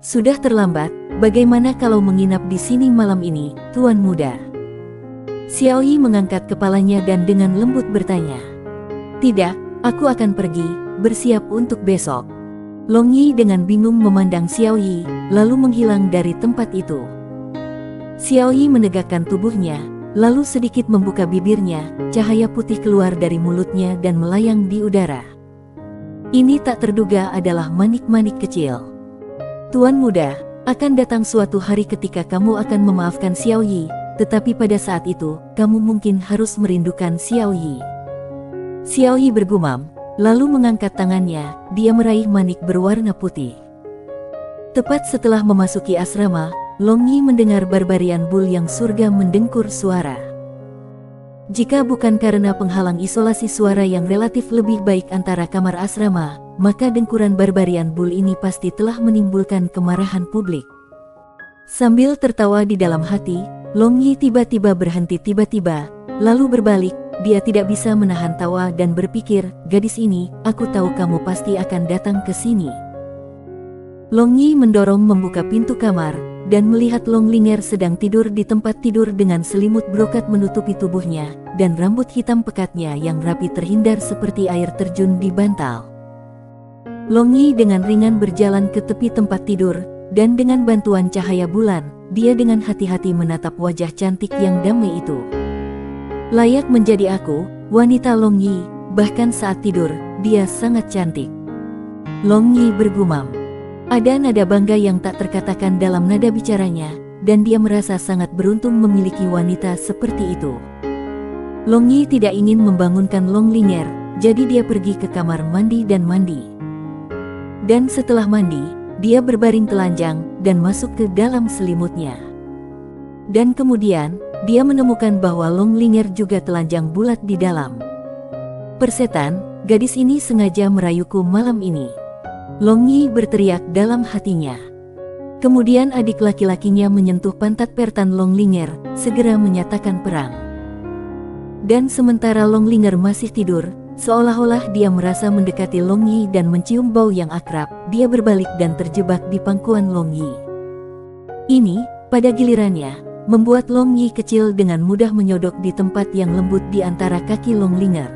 "Sudah terlambat, bagaimana kalau menginap di sini malam ini, Tuan Muda?" Xiaoyi mengangkat kepalanya dan dengan lembut bertanya. "Tidak, aku akan pergi, bersiap untuk besok." Long Yi dengan bingung memandang Xiaoyi, lalu menghilang dari tempat itu. Xiaoyi menegakkan tubuhnya, lalu sedikit membuka bibirnya, cahaya putih keluar dari mulutnya dan melayang di udara. Ini tak terduga adalah manik-manik kecil. "Tuan Muda, akan datang suatu hari ketika kamu akan memaafkan Xiaoyi, tetapi pada saat itu, kamu mungkin harus merindukan Xiaoyi." Xiaoyi bergumam, lalu mengangkat tangannya, dia meraih manik berwarna putih. Tepat setelah memasuki asrama, Long Yi mendengar Barbarian Bull yang surga mendengkur suara. Jika bukan karena penghalang isolasi suara yang relatif lebih baik antara kamar asrama, maka dengkuran Barbarian Bull ini pasti telah menimbulkan kemarahan publik. Sambil tertawa di dalam hati, Long Yi tiba-tiba berhenti tiba-tiba, lalu berbalik. Dia tidak bisa menahan tawa dan berpikir, "Gadis ini, aku tahu kamu pasti akan datang ke sini." Long Yi mendorong membuka pintu kamar, dan melihat Long Ling'er sedang tidur di tempat tidur dengan selimut brokat menutupi tubuhnya, dan rambut hitam pekatnya yang rapi terhindar seperti air terjun di bantal. Long Yi dengan ringan berjalan ke tepi tempat tidur, dan dengan bantuan cahaya bulan, dia dengan hati-hati menatap wajah cantik yang damai itu. "Layak menjadi aku, wanita Long Yi, bahkan saat tidur, dia sangat cantik." Long Yi bergumam. Ada nada bangga yang tak terkatakan dalam nada bicaranya, dan dia merasa sangat beruntung memiliki wanita seperti itu. Long Yi tidak ingin membangunkan Long Ling'er, jadi dia pergi ke kamar mandi dan mandi. Dan setelah mandi, dia berbaring telanjang dan masuk ke dalam selimutnya. Dan kemudian, dia menemukan bahwa Long Ling'er juga telanjang bulat di dalam. "Persetan, gadis ini sengaja merayuku malam ini." Long Yi berteriak dalam hatinya. Kemudian adik laki-lakinya menyentuh pantat pertan Long Ling'er, segera menyatakan perang. Dan sementara Long Ling'er masih tidur, seolah-olah dia merasa mendekati Long Yi dan mencium bau yang akrab, dia berbalik dan terjebak di pangkuan Long Yi. Ini, pada gilirannya, membuat Long Yi kecil dengan mudah menyodok di tempat yang lembut di antara kaki Long Linger.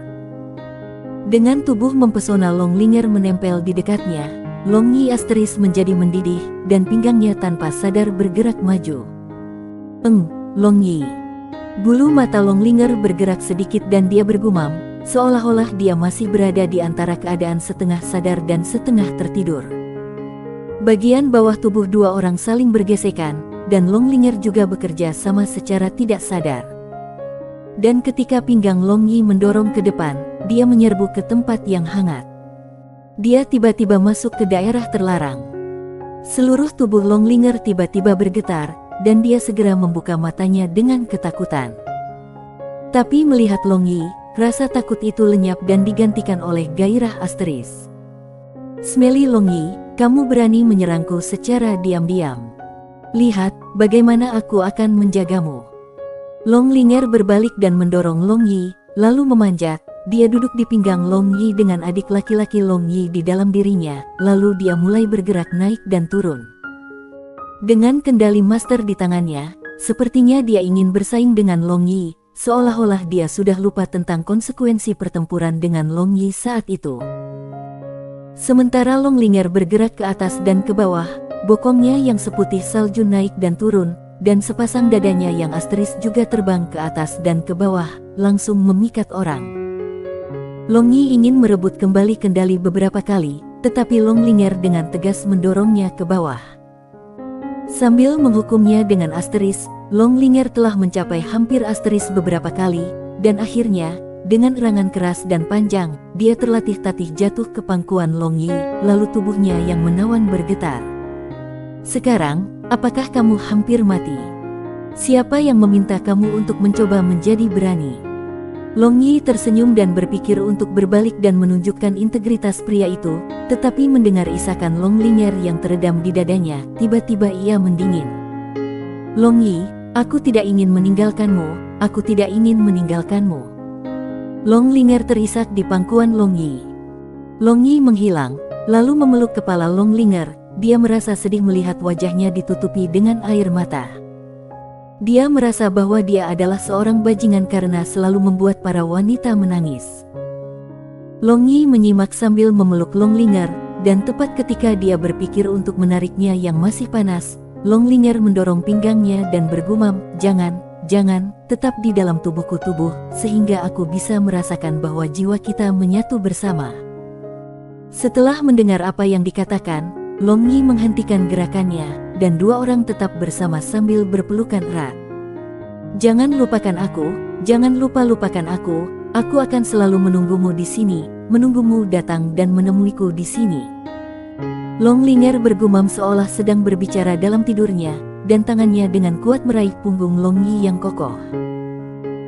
Dengan tubuh mempesona Long Linger menempel di dekatnya, Long Yi asteris menjadi mendidih dan pinggangnya tanpa sadar bergerak maju. Long Yi. Bulu mata Long Linger bergerak sedikit dan dia bergumam, seolah-olah dia masih berada di antara keadaan setengah sadar dan setengah tertidur. Bagian bawah tubuh dua orang saling bergesekan, dan Long Linger juga bekerja sama secara tidak sadar. Dan ketika pinggang Long Yi mendorong ke depan, dia menyerbu ke tempat yang hangat. Dia tiba-tiba masuk ke daerah terlarang. Seluruh tubuh Long Linger tiba-tiba bergetar, dan dia segera membuka matanya dengan ketakutan. Tapi melihat Long Yi, rasa takut itu lenyap dan digantikan oleh gairah asteris. "Smelly Long Yi, kamu berani menyerangku secara diam-diam. Lihat, bagaimana aku akan menjagamu." Long Linger berbalik dan mendorong Long Yi, lalu memanjat. Dia duduk di pinggang Long Yi dengan adik laki-laki Long Yi di dalam dirinya, lalu dia mulai bergerak naik dan turun. Dengan kendali master di tangannya, sepertinya dia ingin bersaing dengan Long Yi, seolah-olah dia sudah lupa tentang konsekuensi pertempuran dengan Long Yi saat itu. Sementara Long Linger bergerak ke atas dan ke bawah, bokongnya yang seputih salju naik dan turun, dan sepasang dadanya yang asteris juga terbang ke atas dan ke bawah, langsung memikat orang. Long Yi ingin merebut kembali kendali beberapa kali, tetapi Long Linger dengan tegas mendorongnya ke bawah. Sambil menghukumnya dengan asteris, Long Linger telah mencapai hampir asteris beberapa kali, dan akhirnya, dengan erangan keras dan panjang, dia terlatih-tatih jatuh ke pangkuan Long Yi, lalu tubuhnya yang menawan bergetar. "Sekarang, apakah kamu hampir mati? Siapa yang meminta kamu untuk mencoba menjadi berani?" Long Yi tersenyum dan berpikir untuk berbalik dan menunjukkan integritas pria itu, tetapi mendengar isakan Long Linger yang teredam di dadanya, tiba-tiba ia mendingin. "Long Yi, aku tidak ingin meninggalkanmu, aku tidak ingin meninggalkanmu." Long Linger terisak di pangkuan Long Yi. Long Yi menghilang, lalu memeluk kepala Long Linger. Dia merasa sedih melihat wajahnya ditutupi dengan air mata. Dia merasa bahwa dia adalah seorang bajingan karena selalu membuat para wanita menangis. Long Yi menyimak sambil memeluk Long Linger, dan tepat ketika dia berpikir untuk menariknya yang masih panas, Long Linger mendorong pinggangnya dan bergumam, "Jangan, jangan, tetap di dalam tubuhku sehingga aku bisa merasakan bahwa jiwa kita menyatu bersama." Setelah mendengar apa yang dikatakan, Long Yi menghentikan gerakannya, dan dua orang tetap bersama sambil berpelukan erat. "Jangan lupakan aku, jangan lupakan aku akan selalu menunggumu di sini, menunggumu datang dan menemuiku di sini." Long Linger bergumam seolah sedang berbicara dalam tidurnya, dan tangannya dengan kuat meraih punggung Long Yi yang kokoh.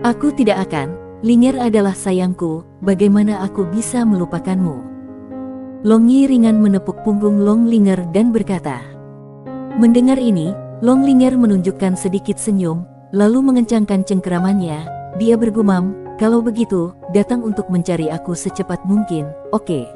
"Aku tidak akan, Linger adalah sayangku, bagaimana aku bisa melupakanmu?" Long Yi ringan menepuk punggung Long Linger dan berkata. Mendengar ini, Long Linger menunjukkan sedikit senyum, lalu mengencangkan cengkeramannya. Dia bergumam, "Kalau begitu, datang untuk mencari aku secepat mungkin, oke?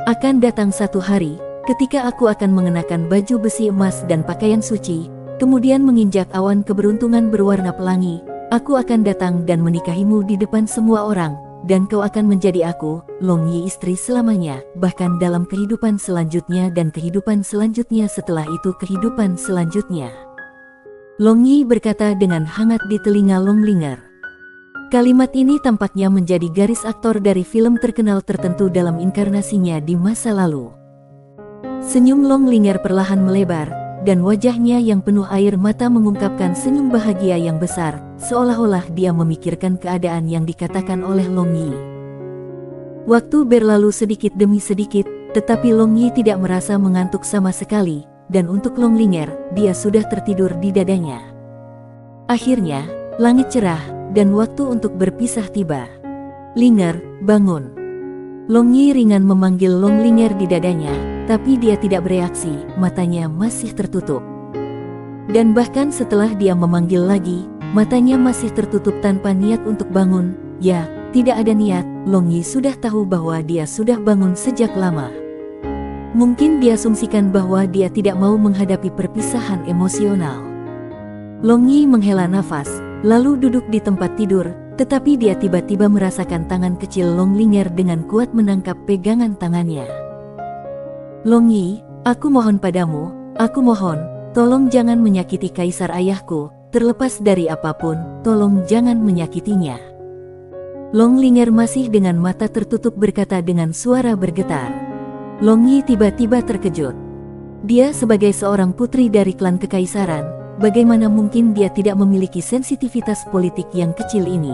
Akan datang satu hari, ketika aku akan mengenakan baju besi emas dan pakaian suci, kemudian menginjak awan keberuntungan berwarna pelangi. Aku akan datang dan menikahimu di depan semua orang. Dan kau akan menjadi aku, Long Yi, istri selamanya, bahkan dalam kehidupan selanjutnya dan kehidupan selanjutnya setelah itu kehidupan selanjutnya." Long Yi berkata dengan hangat di telinga Long Linger. Kalimat ini tampaknya menjadi garis aktor dari film terkenal tertentu dalam inkarnasinya di masa lalu. Senyum Long Linger perlahan melebar, dan wajahnya yang penuh air mata mengungkapkan senyum bahagia yang besar, seolah-olah dia memikirkan keadaan yang dikatakan oleh Long Yi. Waktu berlalu sedikit demi sedikit, tetapi Long Yi tidak merasa mengantuk sama sekali, dan untuk Long Linger, dia sudah tertidur di dadanya. Akhirnya, langit cerah, dan waktu untuk berpisah tiba. "Linger, bangun." Long Yi ringan memanggil Long Linger di dadanya, tapi dia tidak bereaksi, matanya masih tertutup. Dan bahkan setelah dia memanggil lagi, matanya masih tertutup tanpa niat untuk bangun. Ya, tidak ada niat. Long Yi sudah tahu bahwa dia sudah bangun sejak lama. Mungkin dia asumsikan bahwa dia tidak mau menghadapi perpisahan emosional. Long Yi menghela nafas, lalu duduk di tempat tidur, tetapi dia tiba-tiba merasakan tangan kecil Long Linger dengan kuat menangkap pegangan tangannya. Long Yi, aku mohon padamu, aku mohon, tolong jangan menyakiti kaisar ayahku, terlepas dari apapun, tolong jangan menyakitinya. Long Linger masih dengan mata tertutup berkata dengan suara bergetar. Long Yi tiba-tiba terkejut. Dia sebagai seorang putri dari klan kekaisaran, bagaimana mungkin dia tidak memiliki sensitivitas politik yang kecil ini?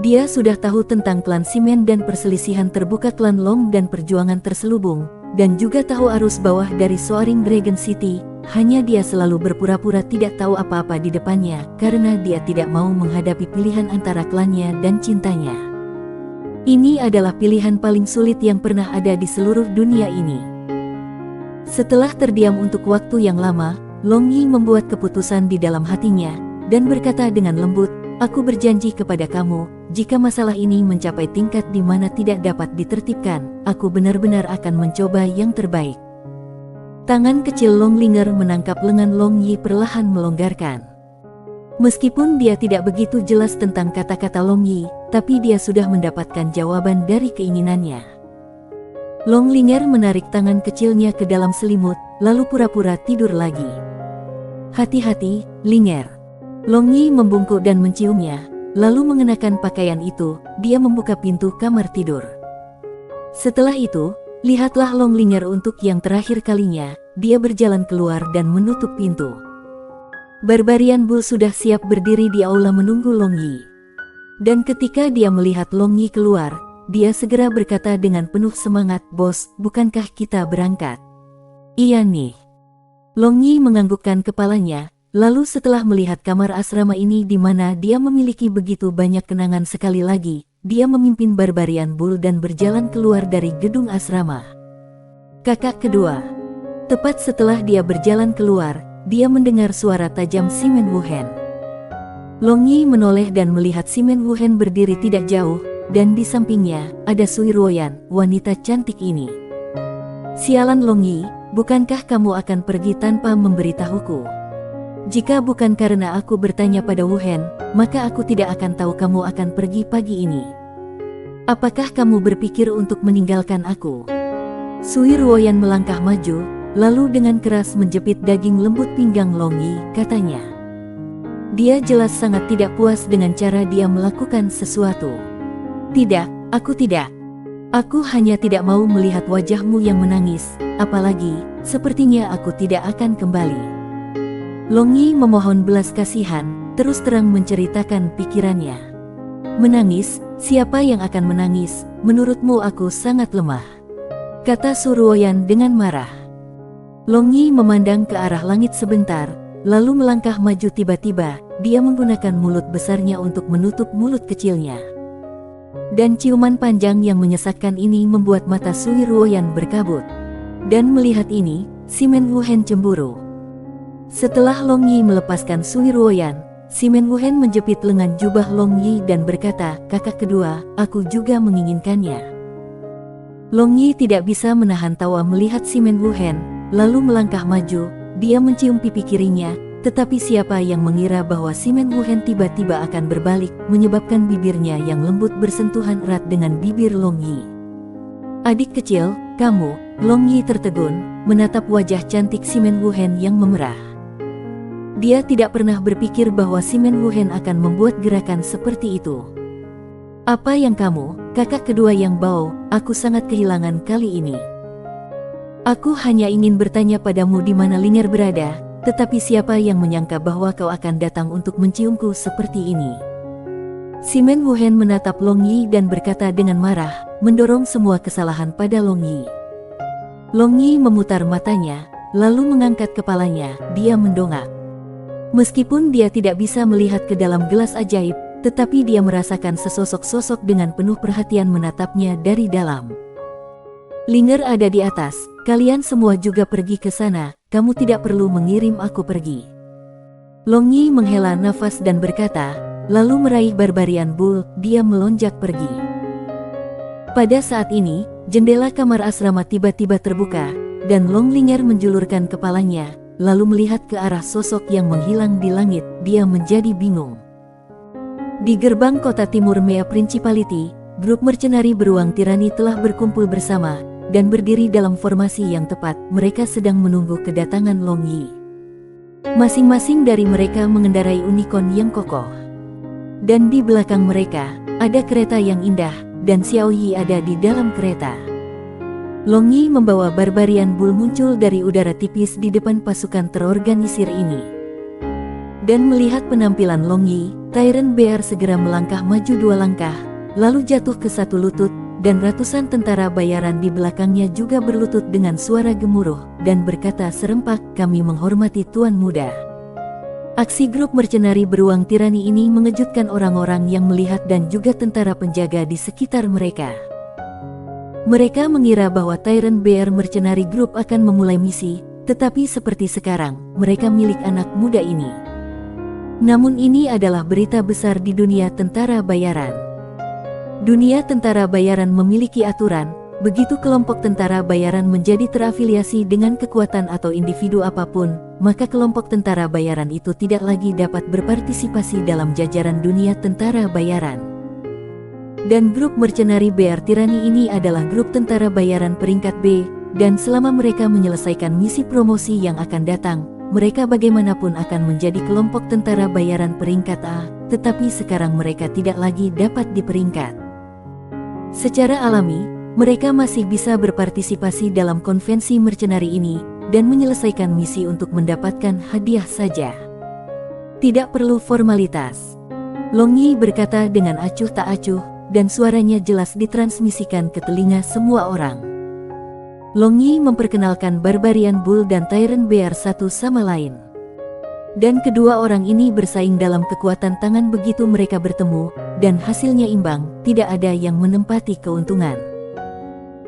Dia sudah tahu tentang klan Simen dan perselisihan terbuka klan Long dan perjuangan terselubung, dan juga tahu arus bawah dari Soaring Dragon City. Hanya dia selalu berpura-pura tidak tahu apa-apa di depannya karena dia tidak mau menghadapi pilihan antara klannya dan cintanya. Ini adalah pilihan paling sulit yang pernah ada di seluruh dunia ini. Setelah terdiam untuk waktu yang lama, Long Yi membuat keputusan di dalam hatinya, dan berkata dengan lembut, aku berjanji kepada kamu, jika masalah ini mencapai tingkat di mana tidak dapat ditertibkan, aku benar-benar akan mencoba yang terbaik. Tangan kecil Long Linger menangkap lengan Long Yi perlahan melonggarkan. Meskipun dia tidak begitu jelas tentang kata-kata Long Yi, tapi dia sudah mendapatkan jawaban dari keinginannya. Long Linger menarik tangan kecilnya ke dalam selimut, lalu pura-pura tidur lagi. Hati-hati, Linger. Long Yi membungkuk dan menciumnya, lalu mengenakan pakaian itu, dia membuka pintu kamar tidur. Setelah itu, lihatlah Long Linger untuk yang terakhir kalinya, dia berjalan keluar dan menutup pintu. Barbarian Bull sudah siap berdiri di aula menunggu Long Yi. Dan ketika dia melihat Long Yi keluar, dia segera berkata dengan penuh semangat, bos, bukankah kita berangkat? Iya nih. Long Yi menganggukkan kepalanya, lalu setelah melihat kamar asrama ini di mana dia memiliki begitu banyak kenangan sekali lagi, dia memimpin Barbarian Bull dan berjalan keluar dari gedung asrama. Kakak kedua. Tepat setelah dia berjalan keluar, dia mendengar suara tajam Simen Wuhen. Long Yi menoleh dan melihat Simen Wuhen berdiri tidak jauh, dan di sampingnya ada Sui Ruoyan, wanita cantik ini. Sialan Long Yi, bukankah kamu akan pergi tanpa memberitahuku? Jika bukan karena aku bertanya pada Wuhen, maka aku tidak akan tahu kamu akan pergi pagi ini. Apakah kamu berpikir untuk meninggalkan aku? Sui Ruoyan melangkah maju, lalu dengan keras menjepit daging lembut pinggang Long Yi, katanya. Dia jelas sangat tidak puas dengan cara dia melakukan sesuatu. Tidak, aku tidak. Aku hanya tidak mau melihat wajahmu yang menangis, apalagi, sepertinya aku tidak akan kembali. Long Yi memohon belas kasihan, terus terang menceritakan pikirannya. Menangis, siapa yang akan menangis? Menurutmu aku sangat lemah, kata Su Ruoyan dengan marah. Long Yi memandang ke arah langit sebentar, lalu melangkah maju. Tiba-tiba, dia menggunakan mulut besarnya untuk menutup mulut kecilnya. Dan ciuman panjang yang menyesakkan ini membuat mata Sui Ruoyan berkabut. Dan melihat ini, Simen Wuhen cemburu. Setelah Long Yi melepaskan Sui Ruoyan, Simen Wuhen menjepit lengan jubah Long Yi dan berkata, kakak kedua, aku juga menginginkannya. Long Yi tidak bisa menahan tawa melihat Simen Wuhen, lalu melangkah maju, dia mencium pipi kirinya, tetapi siapa yang mengira bahwa Simen Wuhen tiba-tiba akan berbalik, menyebabkan bibirnya yang lembut bersentuhan erat dengan bibir Long Yi. Adik kecil, kamu, Long Yi tertegun, menatap wajah cantik Simen Wuhen yang memerah. Dia tidak pernah berpikir bahwa Simen Wuhen akan membuat gerakan seperti itu. Apa yang kamu, kakak kedua yang bau, aku sangat kehilangan kali ini. Aku hanya ingin bertanya padamu di mana Linger berada, tetapi siapa yang menyangka bahwa kau akan datang untuk menciumku seperti ini? Simen Wuhen menatap Long Yi dan berkata dengan marah, mendorong semua kesalahan pada Long Yi. Long Yi memutar matanya, lalu mengangkat kepalanya, dia mendongak. Meskipun dia tidak bisa melihat ke dalam gelas ajaib, tetapi dia merasakan sesosok-sosok dengan penuh perhatian menatapnya dari dalam. Linger ada di atas, kalian semua juga pergi ke sana, kamu tidak perlu mengirim aku pergi. Long Yi menghela nafas dan berkata, lalu meraih Barbarian Bull, dia melonjak pergi. Pada saat ini, jendela kamar asrama tiba-tiba terbuka, dan Long Linger menjulurkan kepalanya, lalu melihat ke arah sosok yang menghilang di langit, dia menjadi bingung. Di gerbang kota timur Mea Principality, grup mercenari beruang tirani telah berkumpul bersama, dan berdiri dalam formasi yang tepat. Mereka sedang menunggu kedatangan Long Yi. Masing-masing dari mereka mengendarai unicorn yang kokoh. Dan di belakang mereka, ada kereta yang indah, dan Xiao Yi ada di dalam kereta. Long Yi membawa Barbarian Bull muncul dari udara tipis di depan pasukan terorganisir ini. Dan melihat penampilan Long Yi, Tyrant Bear segera melangkah maju 2 langkah, lalu jatuh ke satu lutut, dan ratusan tentara bayaran di belakangnya juga berlutut dengan suara gemuruh, dan berkata serempak, "Kami menghormati Tuan Muda." Aksi grup mercenari beruang tirani ini mengejutkan orang-orang yang melihat dan juga tentara penjaga di sekitar mereka. Mereka mengira bahwa Tyrant Bear Mercenary Group akan memulai misi, tetapi seperti sekarang, mereka milik anak muda ini. Namun ini adalah berita besar di dunia tentara bayaran. Dunia tentara bayaran memiliki aturan, begitu kelompok tentara bayaran menjadi terafiliasi dengan kekuatan atau individu apapun, maka kelompok tentara bayaran itu tidak lagi dapat berpartisipasi dalam jajaran dunia tentara bayaran. Dan grup mercenari Bear Tirani ini adalah grup tentara bayaran peringkat B, dan selama mereka menyelesaikan misi promosi yang akan datang, mereka bagaimanapun akan menjadi kelompok tentara bayaran peringkat A, tetapi sekarang mereka tidak lagi dapat di peringkat. Secara alami, mereka masih bisa berpartisipasi dalam konvensi mercenari ini, dan menyelesaikan misi untuk mendapatkan hadiah saja. Tidak perlu formalitas. Long Yi berkata dengan acuh tak acuh, dan suaranya jelas ditransmisikan ke telinga semua orang. Long Yi memperkenalkan Barbarian Bull dan Tyrant Bear satu sama lain. Dan kedua orang ini bersaing dalam kekuatan tangan begitu mereka bertemu, dan hasilnya imbang, tidak ada yang menempati keuntungan.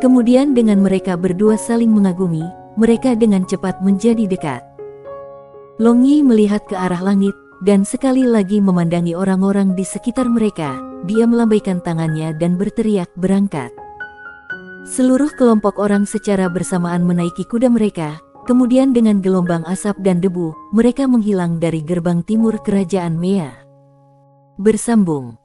Kemudian dengan mereka berdua saling mengagumi, mereka dengan cepat menjadi dekat. Long Yi melihat ke arah langit, dan sekali lagi memandangi orang-orang di sekitar mereka. Dia melambaikan tangannya dan berteriak, "Berangkat!" Seluruh kelompok orang secara bersamaan menaiki kuda mereka, kemudian dengan gelombang asap dan debu, mereka menghilang dari gerbang timur kerajaan Mea. Bersambung.